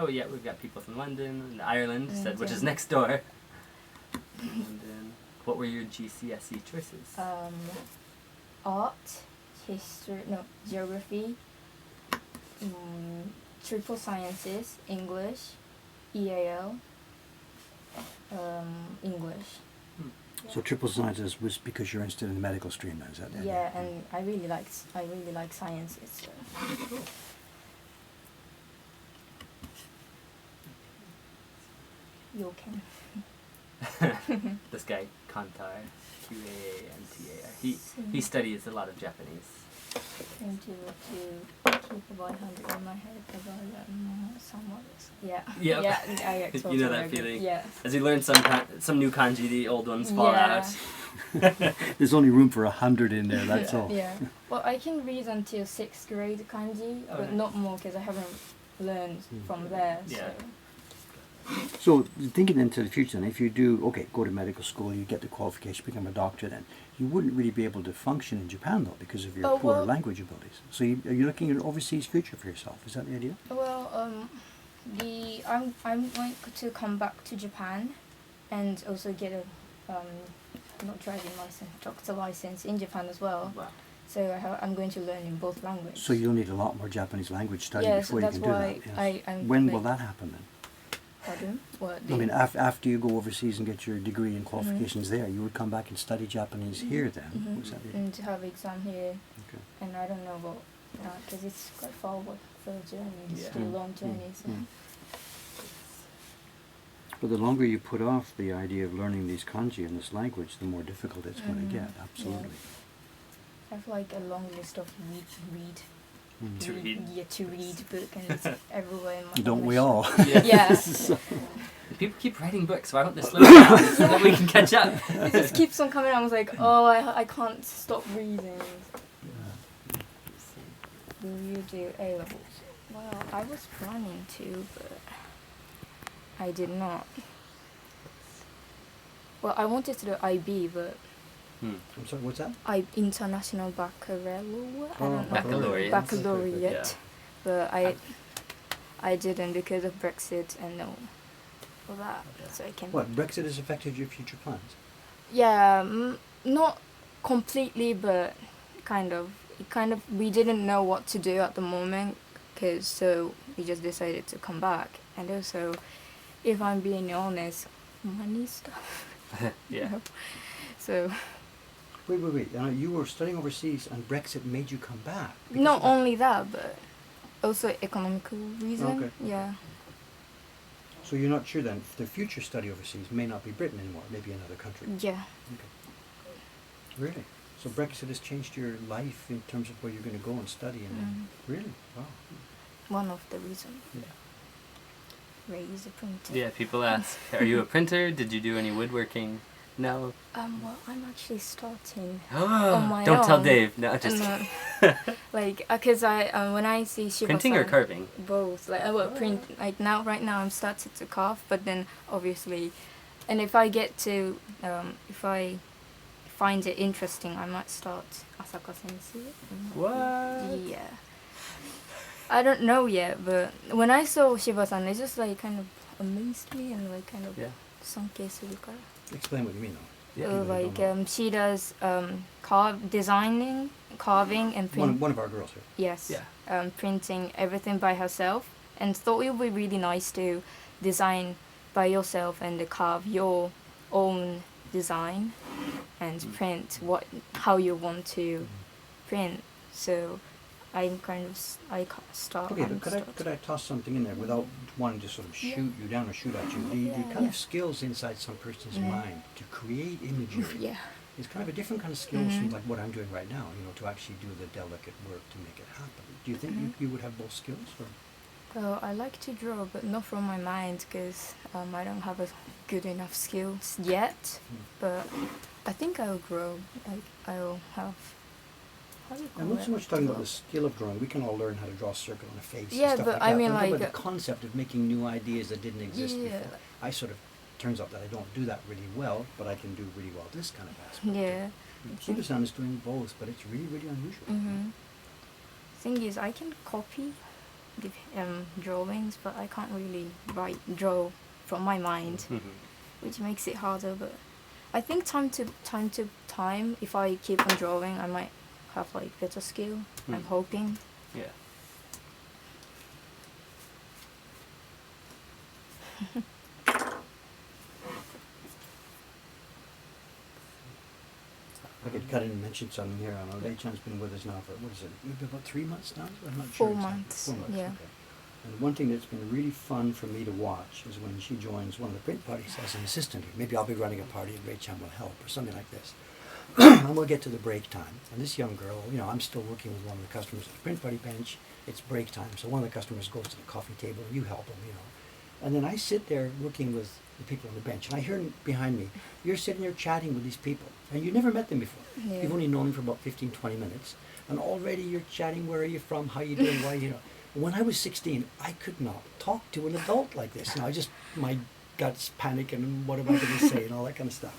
Oh yeah, we've got people from London and Ireland, said, which is Yeah. next door. London. What were your GCSE choices? Art, history, no, geography, triple sciences, English, EAL, English. So triple sciences was because you're interested in the medical stream, then, is that it? Yeah, and I really like sciences. So. You can. This guy, Kantar, QANTAR. He studies a lot of Japanese. Trying to keep about 100 in my head because I don't know some others. Yeah. Yep. Yeah. I totally You know that agree. feeling? Yeah. As you learn some new kanji, the old ones fall Yeah. out. There's only room for 100 in there, that's all. Yeah. Well, I can read until 6th grade kanji, but Okay. not more because I haven't learned from there. Yeah. So thinking into the future, then, if you do, go to medical school, you get the qualification, become a doctor, then you wouldn't really be able to function in Japan, though, because of your Oh, poor well- language abilities. So are you looking at an overseas future for yourself? Is that the idea? So, well, I'm going to come back to Japan, and also get a not driving license, doctor license in Japan as well. Wow. So I'm going to learn in both languages. So you'll need a lot more Japanese language study Yes, before you that's can do why that. Yes. I'm When will like- that happen then? Pardon? What? I mean, after you go overseas and get your degree and qualifications there, you would come back and study Japanese here then? Was that it? And to have exam here, Okay. and I don't know about that because it's quite far for a journey. It's Yeah. still a long journey. So. But the longer you put off the idea of learning these kanji in this language, the more difficult it's going to get, absolutely. I have like a long list of read To read. Yeah, to read book, and it's everywhere in my Don't we list. all? Yeah. Yeah. People keep writing books. Why don't they slow down so that we can catch up? It just keeps on coming. I was like, oh, I can't stop reading. will you do A levels? Well, I was planning to, but I did not. Well, I wanted to do IB, but I'm sorry, what's that? International Baccalaureate. I Oh, don't know. Baccalaureate. Baccalaureate. Yeah. But I didn't because of Brexit and all that. So I can. What, Brexit has affected your future plans? Yeah, not completely, but kind of. We didn't know what to do at the moment, so we just decided to come back. And also, if I'm being honest, money stuff. Yeah. So. Wait. You were studying overseas and Brexit made you come back. because Not of that. only that, but also economical reason. Okay. Yeah. So you're not sure then, if the future study overseas may not be Britain anymore, maybe another country. Yeah. Really? So Brexit has changed your life in terms of where you're going to go and study and really? Wow. One of the reasons. Yeah. Ray is a printer. Yeah, people ask, are you a printer? Did you do any woodworking? No. Well, I'm actually starting on Oh, my don't tell own. Dave. No, just Like, cause when I see Shiba printing or carving? both. Like, I will print. Like right now, I'm started to carve, but then obviously, and if I get to, if I find it interesting, I might start Asaka Sensei. What? Yeah. I don't know yet, but when I saw Shiba-san, it just like kind of amazed me and like kind of Yeah. sanke surukara. Explain what you mean though. Yeah. People who Like don't know. she does carving and print. One of our girls here. Yes. Yeah. Printing everything by herself, and thought it would be really nice to design by yourself and carve your own design and print how you want to print. So I'm kind of start. Okay, but could I toss something in there without wanting to sort of shoot you down or shoot at you? The kind of skills inside some person's mind to create imagery Yeah. is kind of a different kind of skills from like what I'm doing right now, to actually do the delicate work to make it happen. Do you think you would have both skills? Or? Well, I like to draw, but not from my mind because I don't have a good enough skills yet. But I think I'll grow. I'll have. How do you call I'm not it? so much talking about the skill of drawing. We can all learn how to draw a circle on a face. Yeah, and stuff but like I that. mean, I'm talking like, about the concept of making new ideas that didn't exist Yeah. before. I sort of turns out that I don't do that really well, but I can do really well this kind of aspect. Yeah. Shiba-san is doing both, but it's really, really unusual. Thing is, I can copy the drawings, but I can't really draw from my mind, which makes it harder. But I think time to time, if I keep on drawing, I might have like better skill. I'm hoping. Yeah. I could cut in and mention something here. I know Lei-chan's been with us now for, what is it, maybe about 3 months now? I'm not sure. 4 exactly. months, 4 months, yeah. okay. And one thing that's been really fun for me to watch is when she joins one of the print parties as an assistant here. Maybe I'll be running a party and Lei-chan will help or something like this. And we'll get to the break time. And this young girl, I'm still working with one of the customers at the print party bench. It's break time. So one of the customers goes to the coffee table and you help them, And then I sit there working with the people on the bench. And I hear behind me, you're sitting there chatting with these people. And you never met them before. Yeah. You've only known them for about 15, 20 minutes. And already you're chatting, where are you from, how you doing, why, When I was 16, I could not talk to an adult like this. My guts panic and what am I going to say and all that kind of stuff.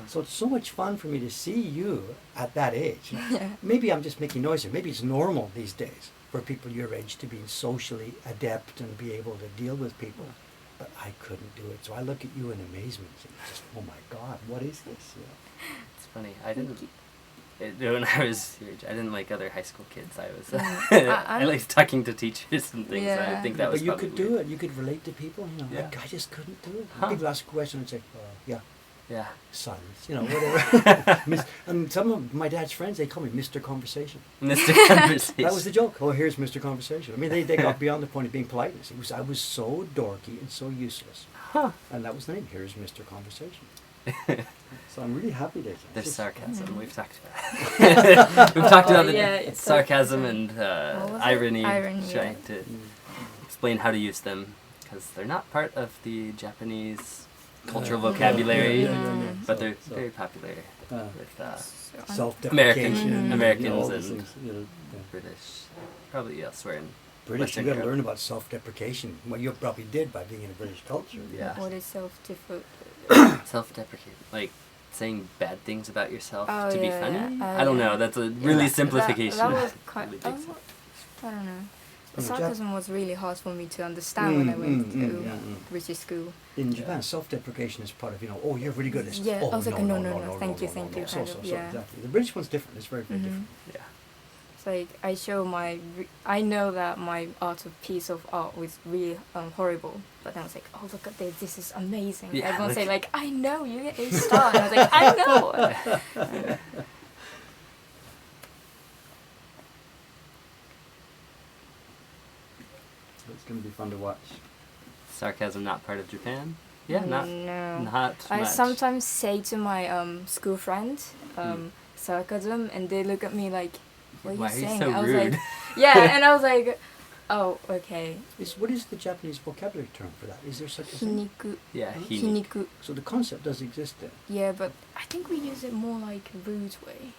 So it's so much fun for me to see you at that age. Yeah. Maybe I'm just making noise here. Maybe it's normal these days for people your age to be socially adept and be able to deal with people. But I couldn't do it. So I look at you in amazement and just, oh my God, what is this? It's funny. I didn't. When I was your age, I didn't like other high school kids. I was. I liked talking to teachers and things. Yeah. I think that was. But you probably could do it. You could relate to people. Yeah. I just couldn't do it. Huh. People ask a question and say, yeah. Yeah. Silence, whatever. And some of my dad's friends, they call me Mr. Conversation. Mr. Conversation. That was the joke. Oh, here's Mr. Conversation. I mean, they got beyond the point of being politeness. I was so dorky and so useless. Huh. And that was the name. Here's Mr. Conversation. So I'm really happy that There's sarcasm. We've talked about. We've talked about it's sarcasm and irony, Irony, trying to explain how to use them because they're not part of the Japanese cultural vocabulary, but they're So- very popular with self-deprecation, Americans all these and things, yeah. British, probably elsewhere in British, Western you got to Europe. learn about self-deprecation. Well, you probably did by being in a British culture. Yeah. What is self-defeat? Self-deprecate, like saying bad things about yourself Oh, to be yeah, funny. yeah. I don't know. That's a really simplification. That was quite. Really big I don't know. Oh, Sarcasm was really hard for me to understand when I went to British school. In Japan, self-deprecation is part of, oh, you're really good at this. Yeah, Oh, I was like, no, thank you. So, Yeah. exactly. The British one's different. It's very, very different. Yeah. It's like I show I know that my piece of art was really horrible, but then I was like, oh, look at this, this is amazing. Yeah, Everyone say like, I know, you get a star. And I was like, I know. So it's going to be fun to watch. Sarcasm not part of Japan. Yeah, not I much. sometimes say to my school friends sarcasm, and they look at me like, what are Why you are you saying? so I was rude? like, yeah, and I was like, oh, okay. What is the Japanese vocabulary term for that? Is there such a thing? Hiniku. Yeah, Hiniku. So the concept does exist there. Yeah, but I think we use it more like rude way.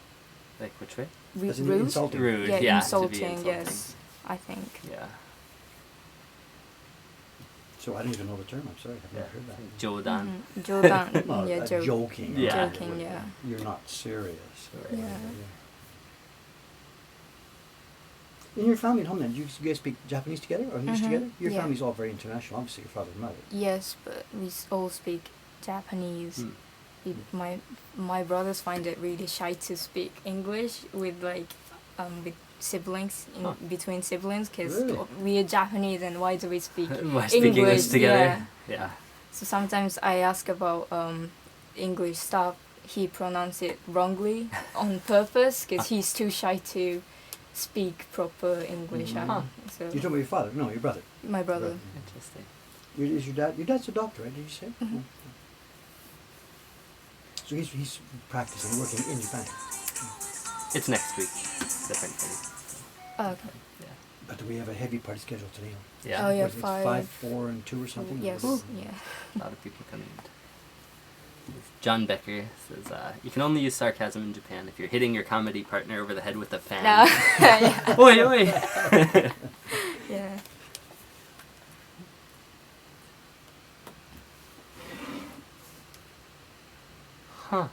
Like which way? As in Rude? insulting. Rude. Yeah, Yeah, to be insulting, insulting. yes. I think. Yeah. So I don't even know the term. I'm sorry, I've never heard that. Jodan. Jodan. Well, Yeah, joking. Yeah. Joking, yeah. You're not serious. Yeah. In your family at home then, do you guys speak Japanese together or English together? Your yeah. family's all very international, obviously your father and mother. Yes, but we all speak Japanese. My brothers find it really shy to speak English with with siblings, between siblings, because Really? we are Japanese and why do we speak Why speak English together? Yeah. So sometimes I ask about English stuff. He pronounces it wrongly on purpose because he's too shy to speak proper English. Mhm. Huh. So You're talking about your father? No, your brother. my brother. Brother. Interesting. Is your dad? Your dad's a doctor, right? Did you say? Mhm. Oh. So he's practicing, working in Japan. It's next week. Different thing. Oh, okay. Yeah. But do we have a heavy party schedule today? Yeah. Oh, yeah. What is it, 5, 4, and 2 or something? Yes. Or- Yeah. A lot of people coming. John Becker says, you can only use sarcasm in Japan if you're hitting your comedy partner over the head with a fan. No. Yeah. Oi, oi! Yeah. Huh.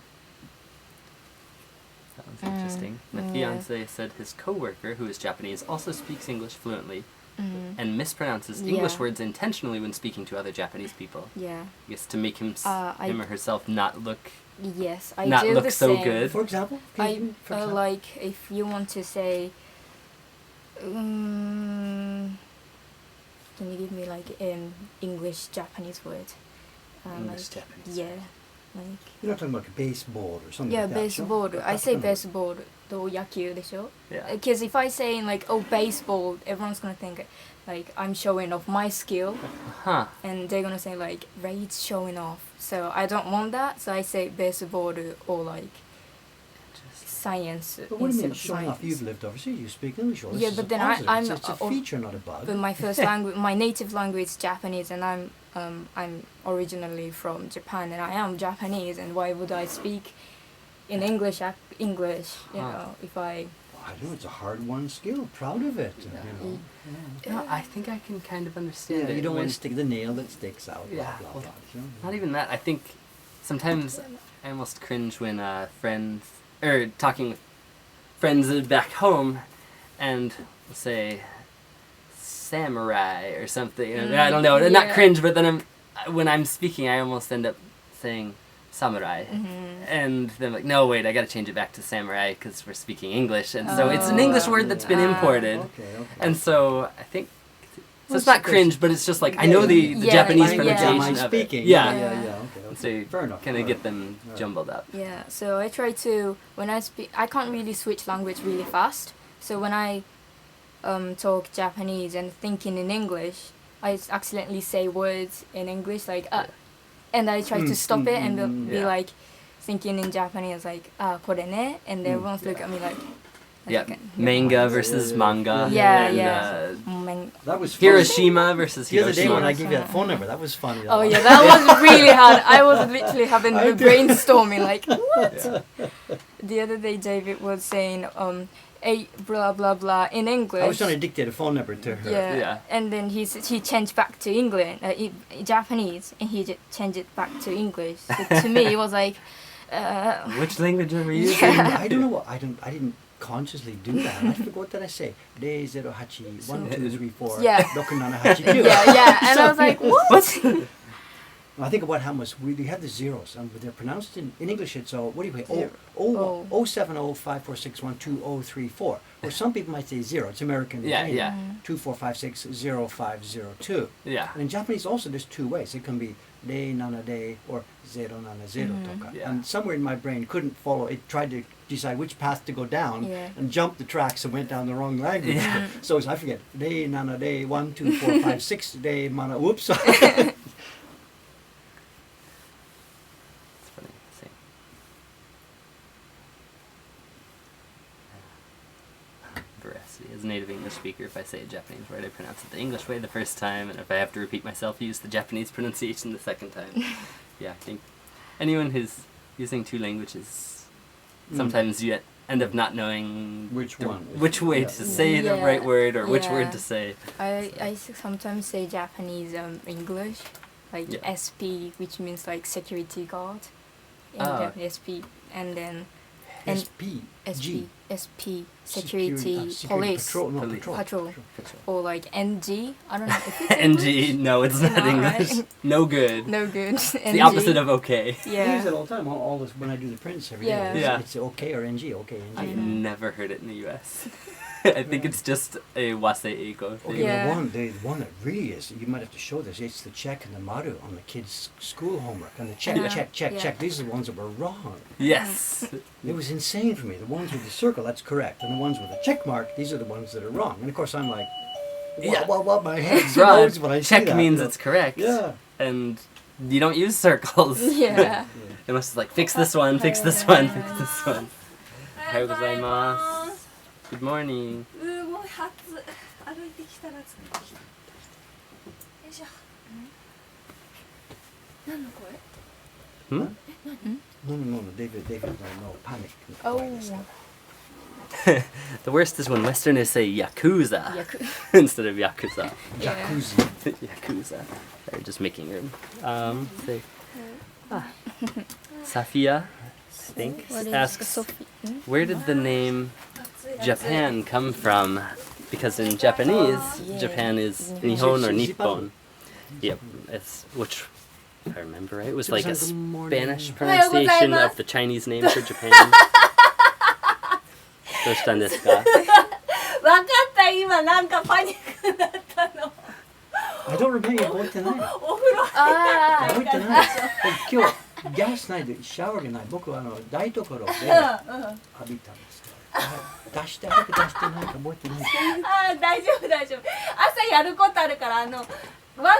That was interesting. My yeah. fiance said his coworker, who is Japanese, also speaks English fluently Mm. and mispronounces Yeah. English words intentionally when speaking to other Japanese people. Yeah. I guess to make him I- him or herself not look Yes, I Not do look the so same. good. For example? Can you give me- for example? Like if you want to say, can you give me like an English Japanese word? English like, Japanese. Yeah, like You're not talking about a baseball or something yeah, like that, baseball. so? I say baseball. と野球でしょ? Yeah. Because if I say like baseball, everyone's gonna think like I'm showing off my skill, Huh. and they're gonna say like Ray's showing off. So I don't want that. So I say baseball or like science. But what do you instead mean of showing off? science. You've lived overseas, you speak English. Well, this Yeah, is but a then positive. I'm It's a feature, not a bug. But my first language, my native language is Japanese, and I'm originally from Japan, and I am Japanese, and why would I speak in English? English, you Huh. know, if I. I know it's a hard-won skill. Proud of it. Yeah. You know. No, I think I can kind of understand Yeah, it. you don't when- want to stick the nail that sticks out. Blah, Yeah, blah, well, blah, you know? Not even that. I think sometimes I almost cringe when friends or talking with friends back home, and we'll say samurai or something. I don't know. Not yeah. cringe, but then when I'm speaking, I almost end up saying samurai, and then like, no, wait, I got to change it back to samurai because we're speaking English, and so it's an English word that's been imported, Okay, okay. and so I think. So it's Well, not cringe, but it's just like I know the Yeah, Japanese language pronunciation am I of it. speaking? Yeah. Okay. So Fair enough. kind of get them Alright. jumbled up. Yeah, so I try to when I speak. I can't really switch language really fast. So when I talk Japanese and thinking in English, I accidentally say words in English like and I try to stop it and be Yeah. like thinking in Japanese like これね, and everyone's look at me like Yeah, okay, manga versus manga. Yeah, and, yeah. ramen. That was funny. Hiroshima versus The other day when I Hiroshima. gave you that phone number, that was funny. Oh yeah, that was really hard. I was literally having the brainstorming like what? Yeah. The other day David was saying a blah blah blah in English. I was trying to dictate a phone number to her. Yeah. Yeah. And then he changed back to English, Japanese, and he changed it back to English. So to me, it was like, Which language are we using? Yeah. I don't know what I didn't consciously do that. I forgot what did I say? 008-1234 Yeah. 6789. yeah. And I was like, what? I think what happened was we had the zeros, and they're pronounced in English. It's what do you say? Zero. 07054612034. Or some people might say zero. It's American. Yeah, yeah. 24560502. Yeah. And in Japanese also there's two ways. It can be 070 or 070 toka. Yeah. And somewhere in my brain couldn't follow. It tried to decide which path to go down Yeah. and jumped the tracks and went down the wrong language. Yeah. So I forget. 070 12456 mana. Whoops. It's funny. See. Veracity. As a native English speaker, if I say a Japanese word, I pronounce it the English way the first time, and if I have to repeat myself, use the Japanese pronunciation the second time. Yeah, I think anyone who's using two languages, sometimes you end up not knowing Which one? which way Yeah. to say the Yeah. right word or which Yeah. word to say. I sometimes say Japanese English, like Yeah. SP, which means like security guard. In Ah. Japanese, SP, and then and SP. SP, security, Security police, Patrol. No, Police. patrol, Patrol. or like NG. I don't know if it's NG, no, it's not No, English. right? No good. No good. It's the opposite of okay. I Yeah. use it all the time. All this when I do the prints every day. Yeah. It's, Yeah. it's okay or NG. Okay, NG. I've Mhm. never heard it in the US. I think it's just a wasei eiko thing. Okay, Yeah. the one that really is, you might have to show this, it's the check and the maru on the kids' school homework. And the check, Yeah. check. Yeah. These are the ones that were wrong. Yes. It was insane for me. The ones with the circle, that's correct. And the ones with the check mark, these are the ones that are wrong. And of course I'm like, Yeah. what, my head It's wrong. explodes when I see Check that. means you know. it's correct. Yeah. And you don't use circles. Yeah. It must like fix this one, fix this one, fix this one. Ohayou gozaimasu. Good morning. もう初歩いてきたら着いてきた。よいしょ。何の声？ Hmm? No, David, no, panic. Oh. The worst is when Westerners say Yakuza Yaku- instead of Yakuza. Yeah. Jacuzzi. Yakuza. They're just making room. Say, Safia, I think, What is asks, Sophie? where did the name Japan come from? Because in Japanese, Yeah. Japan is Nihon. Nihon or Zipan. Nippon. Yep, it's which, if I remember right, was like a Good morning. Spanish Ohayou pronunciation gozaimasu. of the Chinese name for Japan. どうしたんですか? わかった今なんかパニックだったの。 I don't remember you going tonight. お風呂あ覚えてない。今日ギャスないでシャワーがない。僕は台所で浴びたんですから。出して早く出してないか覚えてない。あー大丈夫大丈夫。朝やることあるからワン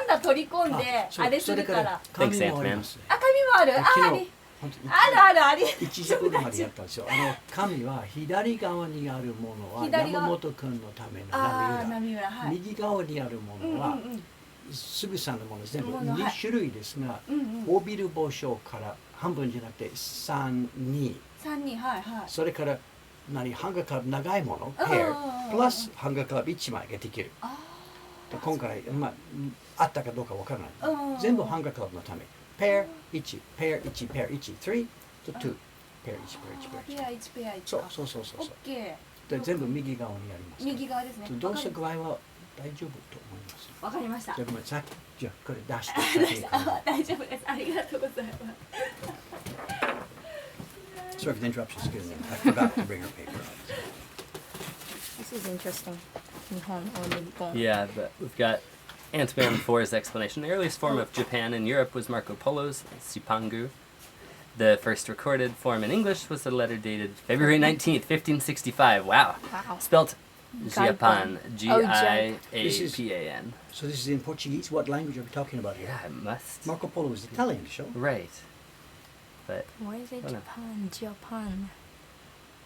ダ取り込んでそうあれするから。あ紙 Thanks, もあります。紙もある。あ昨日あり本当にあるあり。 1時頃までやったんですよ。紙は左側にあるものは左側山本君のためのああ波浦。波浦はい。右側にあるものはすぐさんのもの全部ものはい2種類ですが、帯る帽子から半分じゃなくて3、2、 3人はいはい。それからハンガーカーブ長いもの、ペア、プラスハンガーカーブ1枚ができる。で今回、あったかどうかわからない。全部ハンガーカーブのため。ペア1、ペア1、ペア1、3と2。ペア1、ペア1、ペア1。ペア1ペア1。そう。オッケー。で全部右側にあります。右側ですね。動作具合は大丈夫と思います。わかりましたじゃ。あごめんさっきじゃあこれ出して先にあ大丈夫です。ありがとうございます。 Sorry for the interruption, excuse me. I forgot to bring her paper out. This is interesting. Nihon or Nippon. Yeah, but we've got Ant-Man 4's explanation. The earliest form of Japan in Europe was Marco Polo's Sipangu. The first recorded form in English was a letter dated February 19th, 1565. Wow. Wow. Spelt Japan. Gaipan. G-I-A-P-A-N. So this is in Portuguese. What language are we talking about here? Yeah, it must. Marco Polo was Italian, show. Right. But Why is it Why not? Japan? Japan.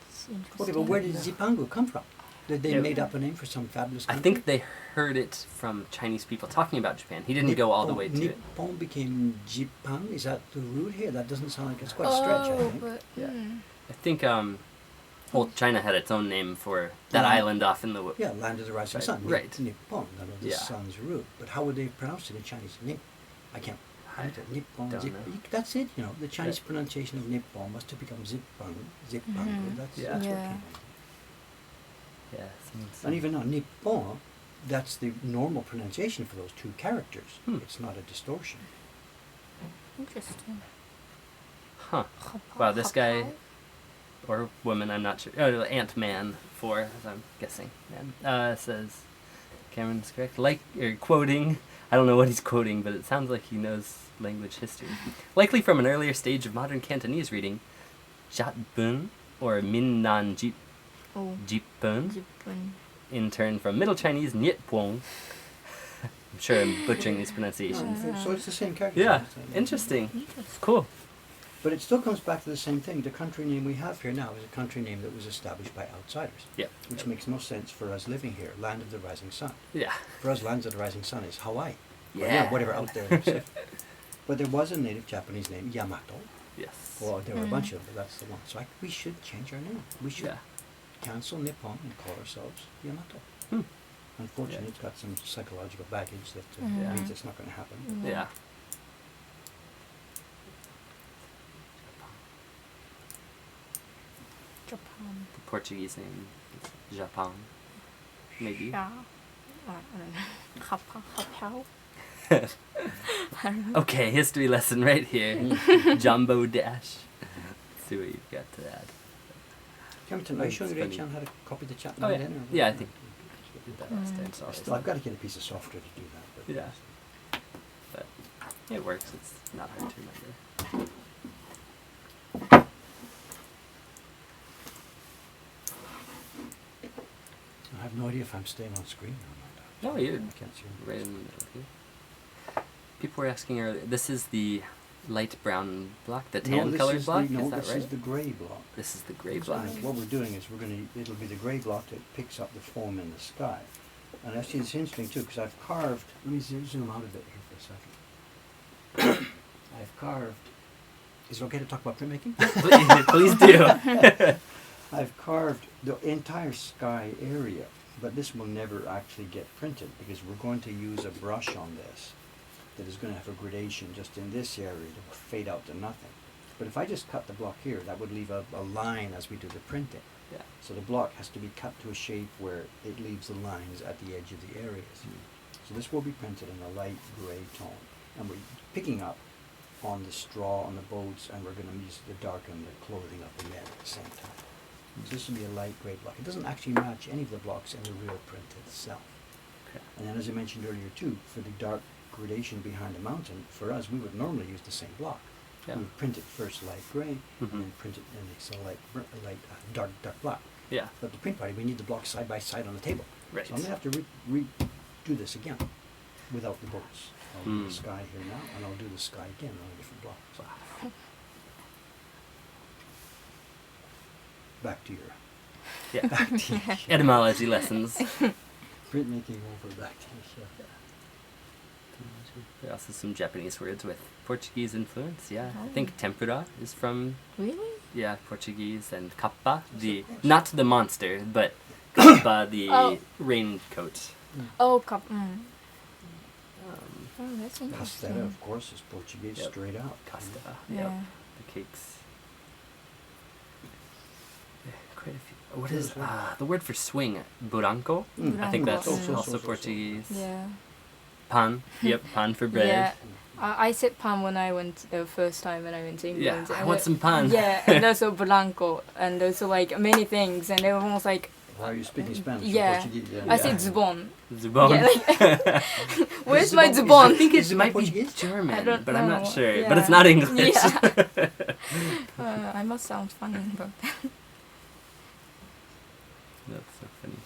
It's interesting. Okay, but where did Zipangu come from? They Yeah. made up a name for some fabulous I country. think they heard it from Chinese people talking about Japan. He didn't go all the way to it. Nippon became Japan. Is that the root here? That doesn't sound like it's quite a stretch, I Oh, think. but Yeah. I think well, China had its own name for that Yeah. island off in the Yeah, land of the rising Right, sun. right. Nippon, that was the Yeah. sun's root. But how would they pronounce it in Chinese? I can't. I Nippon, don't Zip. know. That's it. The Chinese pronunciation of Nippon must have become Zippang. Mhm. That's Yeah. what Yeah. came yeah. from. And even now, Nippon, that's the normal pronunciation for those two characters. Hmm. It's not a distortion. interesting. Huh. Wow, this guy or woman, I'm not sure. Oh, Ant-Man 4, as I'm guessing. Says Cameron's correct. Quoting. I don't know what he's quoting, but it sounds like he knows language history. Likely from an earlier stage of modern Cantonese reading, Jatbun or Minnan Oh, Jipun, Japan. in turn from Middle Chinese Nyetpong. I'm sure I'm butchering these pronunciations. So it's the same character. Yeah, isn't it? interesting. Cool. But it still comes back to the same thing. The country name we have here now is a country name that was established by outsiders, Yeah. which makes no sense for us living here. Land of the rising sun. Yeah. For us, lands of the rising sun is Hawaii. Or, Yeah. whatever out there. in the Pacific. But there was a native Japanese name, Yamato. Yes. Well, there were a bunch of them, but that's the one. So we should change our name. We should Yeah. cancel Nippon and call ourselves Yamato. Hmm. Unfortunately, Yeah. it's got some psychological baggage that Yeah. means it's not going to happen. Yeah. Japan. The Portuguese name is Japan. Maybe. Yeah. I don't know. Hapao. I don't know. Okay, history lesson right here. Jumbo Dash. Let's see what you've got to add. Cameron, are you showing It's Ray funny. Chan how to copy the chat Oh, now yeah. then? Or Yeah, I what? think we did that last time. So Still, I've got to get a piece of software to do that. But Yeah. But it works. It's not hard to remember. I have no idea if I'm staying on screen or not. No, you're I can't see. right in the middle here. People were asking earlier. This is the light brown block, the tan this colored is block. The, no, is that this right? is the grey block. This is the gray And block. what we're doing is it'll be the grey block that picks up the foam in the sky. And actually it's interesting too, because I've carved, let me zoom out a bit here for a second. I've carved, is it okay to talk about printmaking? Please do. I've carved the entire sky area, but this will never actually get printed because we're going to use a brush on this that is going to have a gradation just in this area that will fade out to nothing. But if I just cut the block here, that would leave a line as we do the printing. Yeah. So the block has to be cut to a shape where it leaves the lines at the edge of the areas. So this will be printed in a light grey tone. And we're picking up on the straw on the boats, and we're going to use the darken the clothing of the men at the same time. So this will be a light grey block. It doesn't actually match any of the blocks in the real print itself. Okay. And then as I mentioned earlier too, for the dark gradation behind the mountain, for us we would normally use the same block. Yeah. We would print it first light grey, Mhm. and then print it and it's a dark black. Yeah. But the print party, we need the blocks side by side on the table. Right. So I'm going to have to redo this again without the boats. I'll do Hmm. the sky here now, and I'll do the sky again on a different block. So back to your Yeah. Etymology lessons. printmaking over back to your There are also some Japanese words with Portuguese influence. Yeah, I Oh. think tempura is from Really? Portuguese, and kappa, not the monster, but kappa, the Oh. raincoat. Oh, Um, Oh, that's Pastera, interesting. of course, is Portuguese Yep. straight out. Casta. Yeah. Yep. The cakes. Yeah, quite a few. What is the word for swing? Buranco. I think that's Buranco. also Portuguese. Yeah. Pan. Yep, pan for bread. Yeah. I said pan when I went the first time when I went to Yeah, England. I and want some pan. Yeah, and also blanco, and also like many things, and they were almost like Why are you speaking Spanish or Yeah. Portuguese? I said zubon. Zubon. Yeah, like, where's my Zubon- is zubon? I think it Is might be Portuguese? German, I don't but I'm not know. sure. Yeah. But it's not English. Yeah. I must sound funny, but That's so funny.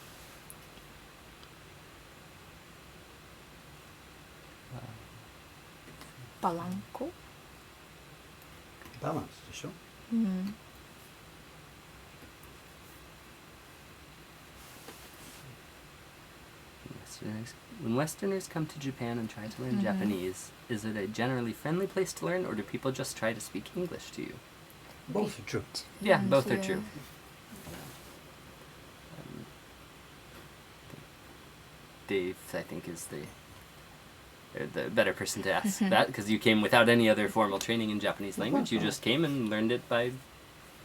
balanco. Balance, deしょ? Westerners come to Japan and try to learn Japanese, is it a generally friendly place to learn, or do people just try to speak English to you? Both are true. Yeah, both are Yeah. true. Dave, I think, is the better person to ask that, because you came without any other formal training in Japanese language. You just came and learned it by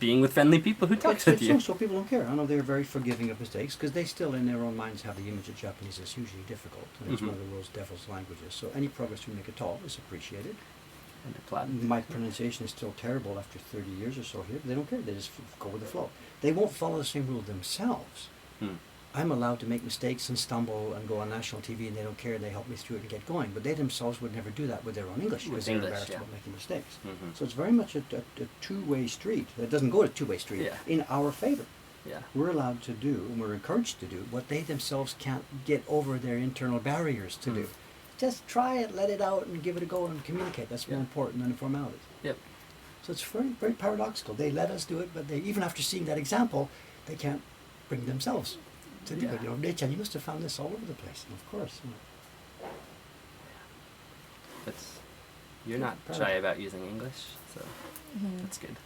being with friendly people who talked with you. So people don't care. I know they're very forgiving of mistakes because they still, in their own minds, have the image of Japanese as hugely difficult, and it's one of the world's devil's languages. So any progress we make at all is appreciated. And applaud. My pronunciation is still terrible after 30 years or so here. But they don't care. They just go with the flow. They won't follow the same rule themselves. I'm allowed to make mistakes and stumble and go on national TV, and they don't care. They help me through it and get going. But they themselves would never do that with their own English because they're embarrassed about making mistakes. So it's very much a two-way street. It doesn't go a two-way street in our favor. Yeah. We're allowed to do, and we're encouraged to do, what they themselves can't get over their internal barriers to do. Just try it, let it out, and give it a go and communicate. That's more important than the formalities. Yep. So it's very, very paradoxical. They let us do it, but they, even after seeing that example, they can't bring themselves to do it. You know, Rei-chan, you must have found this all over the place. And of course. You know. That's, you're not shy about using English, so that's good.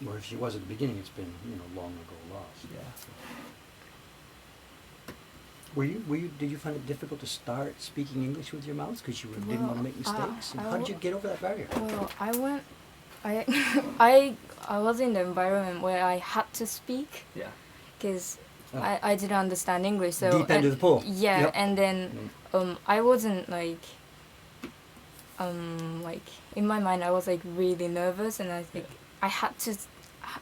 Or if she was at the beginning, it's been, you know, long ago lost. Yeah. Did you find it difficult to start speaking English with your mouth because you didn't want to make mistakes? And how did you get over that barrier? Well, I was in the environment where I had to speak. Yeah. Because I didn't understand English. So deep end of the pool. Yeah, Yep. and then I wasn't like in my mind I was like really nervous, and I think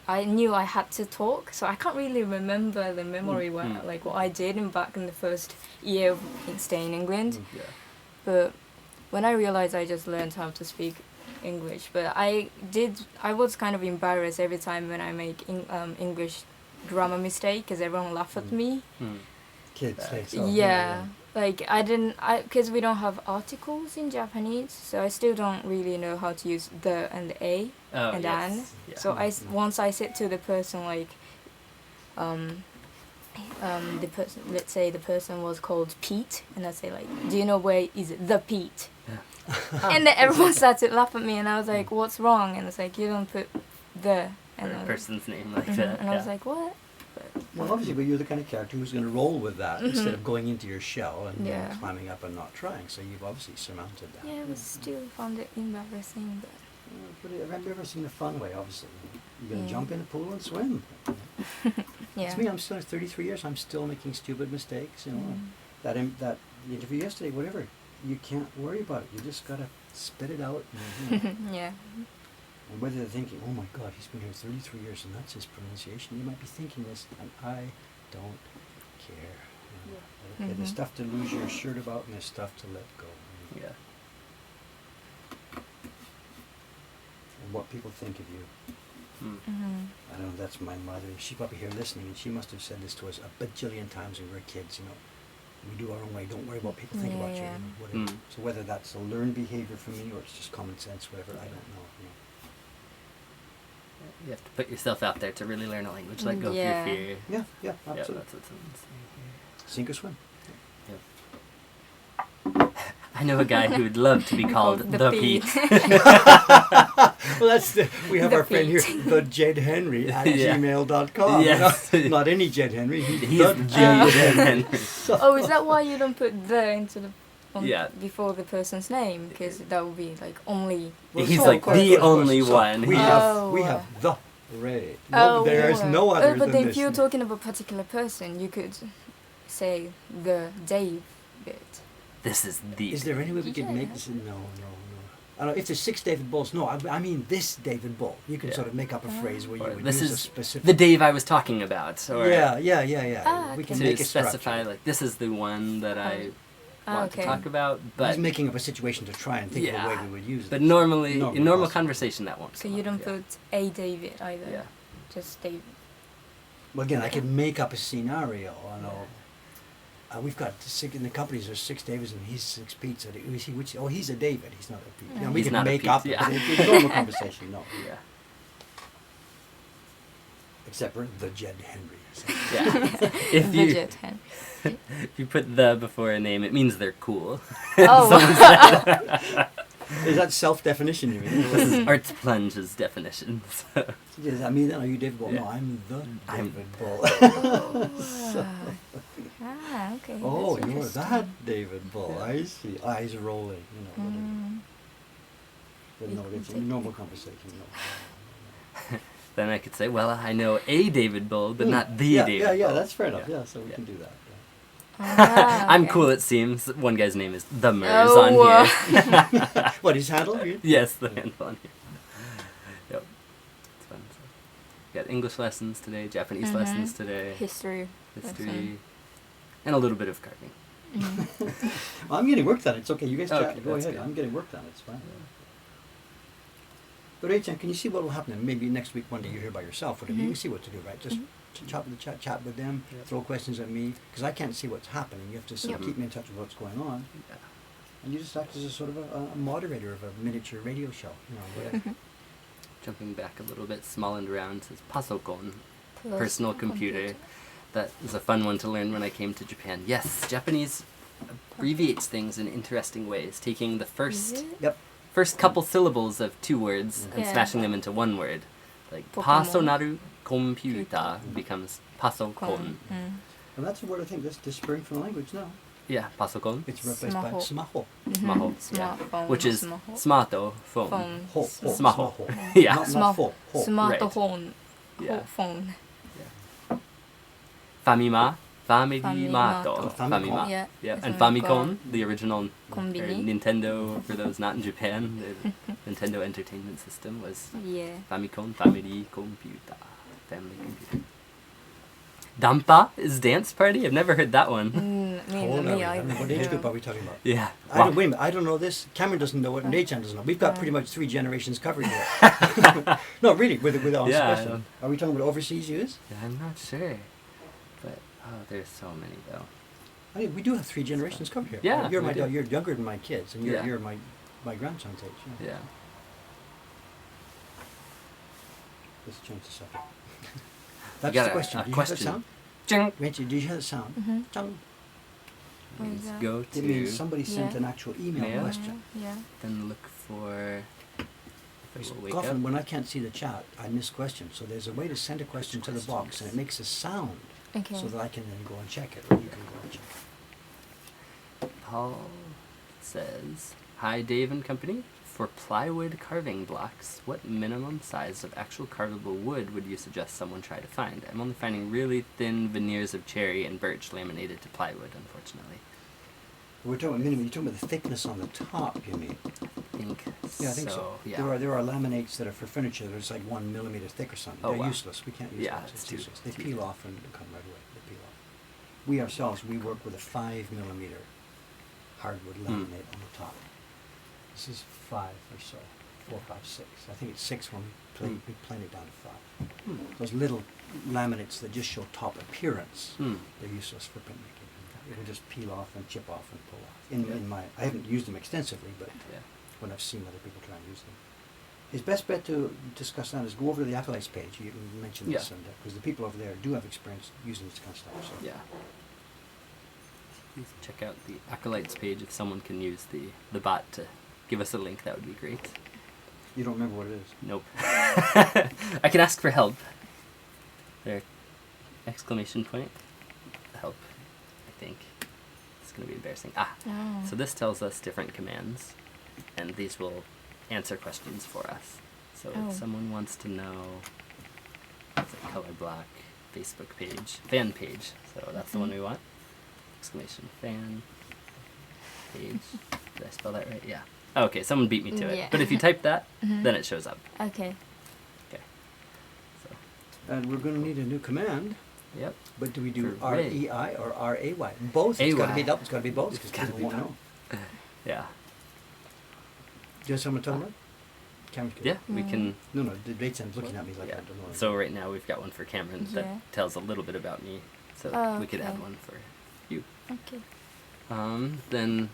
I knew I had to talk, so I can't really remember the memory like what I did back in the first year of staying in England. But when I realized I just learned how to speak English, but I was kind of embarrassed every time when I make English grammar mistake because everyone laughed at me. Kids say so. Yeah. Like because we don't have articles in Japanese, so I still don't really know how to use the and the a and an. Yeah. So once I said to the person like, the person, let's say the person was called Pete, and I say like, do you know where is the Pete? And then everyone started to laugh at me, and I was like, what's wrong? And it's like, you don't put the and Or a person's name like that. and I was like, what? Well, obviously, but you're the kind of character who's going to roll with that instead of going into your shell and climbing up and not trying. So you've obviously surmounted that. Yeah, I still found it embarrassing, but. But I've never seen a fun way, obviously. You're going to jump in a pool and swim. Yeah. It's me, I'm still 33 years, I'm still making stupid mistakes, you know. That interview yesterday, whatever, you can't worry about it. You just got to spit it out. And, you know. Yeah. And whether they're thinking, oh my God, he's been here 33 years and that's his pronunciation, you might be thinking this, and I don't care. You know. Okay, there's stuff to lose your shirt about and there's stuff to let go. Yeah. And what people think of you. I don't know, that's my mother. She's probably here listening, and she must have said this to us a bajillion times when we were kids, you know. We do our own way, don't worry what people think about you. Yeah. You know, so whether that's a learned behavior for me or it's just common sense, whatever, I don't know. You know. You have to put yourself out there to really learn a language. Let go of your fear. Yeah, absolutely. Yeah, that's what's insane here. Sink or swim. I know a guy who would love to be called the Pete. Well, we have The our friend here, Pete. the Jed Henry at gmail.com. Yes. Not any Jed Henry, he's He's the Jed Henry. Henry. Oh, is that why you don't put the into the before the person's name? Because that would be like only. Well, He's so, like of course, the of course. only So one. We have the Ray. No, there is no other but than if this. you're talking about a particular person, you could say the David. This is the. Is there any way we could make this? No. I don't know, if there's 6 David Bulls, no, I mean this David Bull. You can sort of make up a phrase where you Or would this use is a specific... the Dave I was talking about. Or Yeah. Ah, We okay. can to make it specify, like, this is the one that I want to okay. talk about. But He's making up a situation to try and think of a way we would use it. But normally, in normal possible. conversation, that won't So come you up, don't put a David either. Yeah. Just David. Well, again, I could make up a scenario. I know. We've got in the companies. There's 6 Davids and he's 6 Petes. He's a David. He's not a Pete. No. Now, we He's can not a make Pete, up. yeah. But in normal conversation, no. Yeah. Except for the Jed Henry. Yeah. If you Budget. if you put the before a name, it means they're cool. Oh. Is that self-definition you mean? This is Arts Plunge's definition. So. Does that mean that? Are you David Bull? Yeah. No, I'm the I'm- David Bull. Ah, okay. Oh, that's you're interesting. that David Bull. Yeah. I see. Eyes rolling. You know. Mm. But no, it's a normal conversation. No. Then I could say, well, I know a David Bull, but not the yeah, David yeah, yeah. Bull. That's fair enough. Yeah. Yeah, so we Yeah. can do that. Yeah. Ah, I'm okay. cool, it seems. One guy's name is The Mers Oh, on here. What, his handle? Yes, the handle on here. Yep. It's fun. So. We got English lessons today, Japanese Mhm. lessons today, History. history, lesson. and a little bit of carving. Mm. Well, I'm getting work done. It's okay. You guys Okay, chat. Go that's ahead. good. I'm getting work done. It's fine. But Rachel, can you see what will happen? And maybe next week, one day you're here by yourself. Whatever. You can see what to do, right? Just chat with them. Yep. Throw questions at me because I can't see what's happening. You have to sort of Yep. keep me in touch with what's going on, Yeah. and you just act as a sort of a moderator of a miniature radio show. You know, whatever. Jumping back a little bit, small and round, says pasokon, personal computer. That was a fun one to learn when I came to Japan. Yes, Japanese abbreviates things in interesting ways, taking the first Yep. first couple syllables of two words and Yeah. smashing them into one word. Like Pokemon. pasonaru computer becomes pasokon. Mm. And that's a word I think that's disappearing from the language now. Yeah, pasokon. It's replaced by Smaho. smaho. Smaho. Yeah. Smartphone. Which is Smaho. smarto phone. Phone. Ho, ho, Smaho. smaho. Yeah. Not Smaho. fo, ho. Smartphone. Yeah. Phone. Famima. Famimato. Famimato. Famima. Yeah. Yeah, and Famicom. Famicom, the original or Konbini. Nintendo, for those not in Japan, the Nintendo Entertainment System was Yeah. Famicom, Family Computer, Family Computer. Dampa is Dance Party? I've never heard that one. How old are we? I don't know. What age group are we talking about? Yeah. I don't, wait a minute, I don't know this. Cameron doesn't know it, and Rachan doesn't know. We've got pretty much 3 generations covered here. No, really, with the honest Yeah, I question. know. Are we talking about overseas use? Yeah, I'm not sure. But, oh, there's so many, though. I mean, we do have 3 generations covered here. Yeah, You're we my do. you're younger than my kids, and you're, Yeah. you're my grandson's age. Yeah. Yeah. Let's change the subject. That's got the a- question. a Do you question. hear that sound? Ching. Rachel, do you hear that sound? Mhm. Chung. What is Let's that? go It means to, somebody sent Yeah. an actual email Mail? question. Yeah. then look for, if I will wake Often up. when I can't see the chat, I miss questions. So there's a way to send a question to the box, and it makes a sound, Okay. so that I can then go and check it, or you can go and check it. Paul says, "Hi, Dave and company. For plywood carving blocks, what minimum size of actual carvable wood would you suggest someone try to find? I'm only finding really thin veneers of cherry and birch laminated to plywood, unfortunately." We're talking about minimum. You're talking about the thickness on the top, you mean? I think Yeah, I think so. Yeah. There are laminates that are for furniture that are just like 1 millimeter thick or something. Oh, They're wow. useless. We can't use Yeah, those. it's It's too- useless. They too peel thick. off and come right away. They peel off. We ourselves, we work with a 5 millimeter hardwood laminate on the top. This is 5 or so. 4, 5, 6. I think it's 6 when we plane it down to 5. Hmm. Those little laminates that just show top appearance, Hmm. they're useless for printmaking. It will just peel off and chip off and pull off. Yeah. In my, I haven't used them extensively, but Yeah. when I've seen other people try and use them. His best bet to discuss that is go over to the Acolytes page. You mentioned this, Yeah. because the people over there do have experience using this kind of stuff. So. Yeah. Please check out the Acolytes page if someone can use the bot to give us a link. That would be great. You don't remember what it is? Nope. I can ask for help. There. Exclamation point. Help. I think. It's going to be embarrassing. Ah. Oh. So this tells us different commands, and these will answer questions for us. So Oh. if someone wants to know, it's a color block Facebook page, fan page. So that's the one we want. Exclamation fan page. Did I spell that right? Yeah. Oh, okay, someone beat me to it. Yeah. But if you type that, Mhm. then it shows up. Okay. Okay. So, And we're going to need a new command. yep. But do we do For Ray. REI or RAY? Both. It's got to be AY. double. It's got to be both. It's Because gotta people be won't both. know. Yeah. Do you have someone talking about? Cameron's good. Yeah, we Mm. can. No, the Rachan's looking at me like Yeah. I don't know. So right now we've got one for Cameron Yeah. that tells a little bit about me. So Oh, we could add okay. one for you. Okay. Then,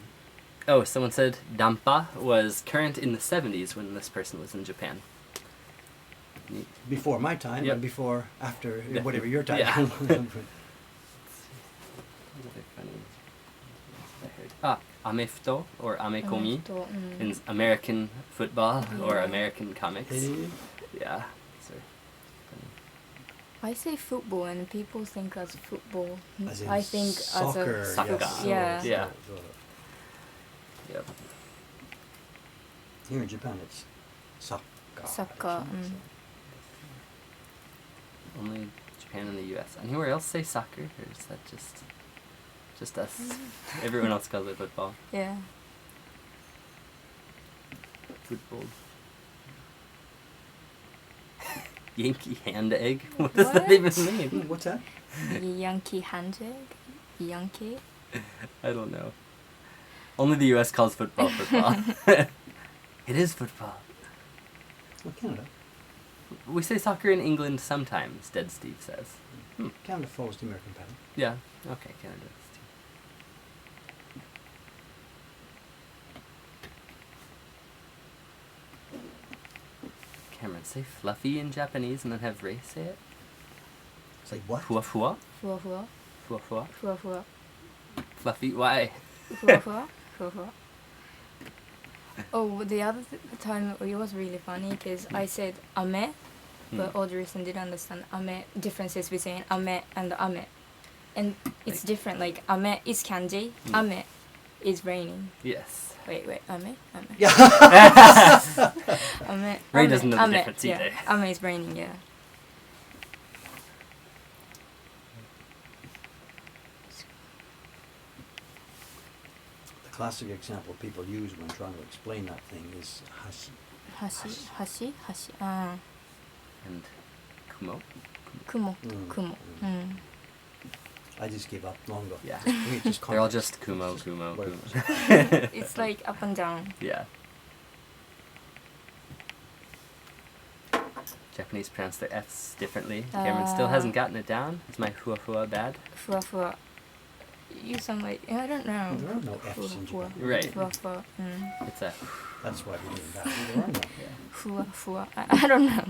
oh, someone said Dampa was current in the 70s when this person was in Japan. before my time Yep. and before, after, Yeah. whatever your time. Yeah. Another funny. I heard. Amefuto or amekomi in American football or Yeah. American comics. Eh, Yeah. So, funny. I say football and people think as football. as in I think soccer. as a Soccer. Yes. Yeah. Yeah. Yep. Here in Japan, it's soccer. soccer. Only Japan and the U.S. Anywhere else say soccer, or is that just us? Everyone else calls it football. Yeah. Football. Yankee hand egg. What does that What? even mean? What's that? Yankee handshake. Yankee. I don't know. Only the U.S. calls football football. It is football. Well, Canada. We say soccer in England sometimes, Dead Steve says. Canada follows the American pattern. Yeah. Okay, Canada does too. Cameron, say fluffy in Japanese and then have Ray say it. It's like what? Fua fua. Fua fua. Fua fua. Fua fua. Fluffy. Why? Fua fua. Fua fua. Oh, the other time it was really funny because I said ame, but Audrey didn't understand ame differences between ame and ame, and it's Like- different. Like ame is kanji, ame is raining. Yes. Wait, ame. Yeah. Ame. Ray ame, doesn't know the ame, difference yeah. either. Ame is raining. Yeah. The classic example people use when trying to explain that thing is hashi. Hashi. And Kumo. Kumo. Mm. Kumo. I just give up long ago. Yeah. We just They're all context. just Kumo, Just Kumo, what- Kumo. It's like up and down. Yeah. Japanese pronounce their F's differently. Cameron still hasn't gotten it down. Is my hua hua bad? Fua fua. You sound like I don't know. There are no F's in Fua, Japan. Right. Fua fua. It's a That's why we're doing that. There are no. Fua fua. I don't know.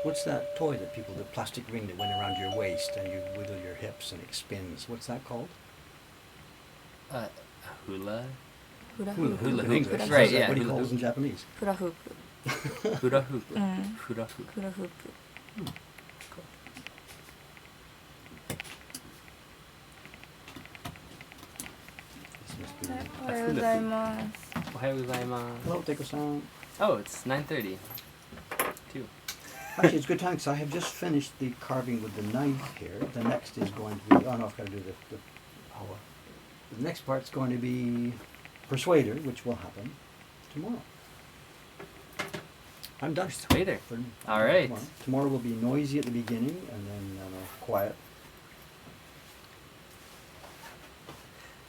What's that toy that people, the plastic ring that went around your waist and you wiggle your hips and it spins? What's that called? a hula. Hula Hula hoop. hoop. In English. Right, How's that- yeah, What do you hula call it hoop. in Japanese? Hula hoop. Hula hoop. Mm. Hula hoop. Hula hoop. Cool. This must be. Ohayou gozaimasu. Ohayou gozaimasu. Hello, Teiko-san. Oh, it's 9:30. Two. Actually, it's a good time because I have just finished the carving with the knife here. The next is going to be, oh no, I've got to do the next part's going to be Persuader, which will happen tomorrow. I'm done. Persuader. For- All right. Tomorrow will be noisy at the beginning and then quiet.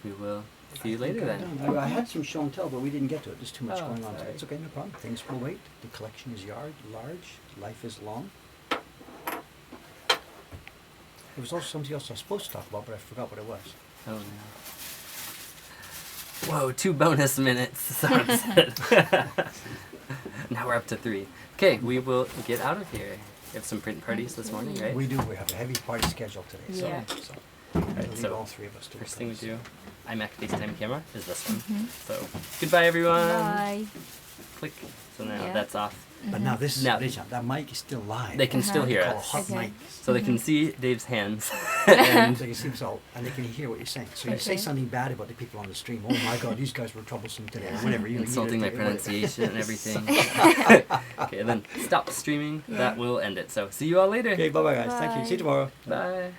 We will see you later I think then. I'm done. I had some show and tell, but we didn't get to it. There's too much Oh, going on. So sorry. it's okay, no problem. Things will wait. The collection is large. Life is long. There was also something else I was supposed to talk about, but I forgot what it was. Oh no. Whoa, 2 bonus minutes. So upset. Now we're up to 3. Okay, we will get out of here. You have some print parties this morning, right? We do. We have a heavy party schedule today. Yeah. So Alright, leave so all three of us to first work thing on we this. do, iMac FaceTime camera is this one. So goodbye everyone. Bye. Click. So now Yeah. that's off. But now this Now- that mic is still live. They can still Uh-huh. hear Call it us. hot Okay. mic. So they can see Dave's hands. And and they can see so, and they can hear what you're saying. So you say Okay. something bad about the people on the stream. Oh my God, these guys were troublesome today. Or whatever. You insulting my whatever. pronunciation and everything. Okay, and then stop streaming. Yeah. That will end it. So see you all later. Okay, bye bye guys. Thank you. See you Bye. tomorrow. Bye.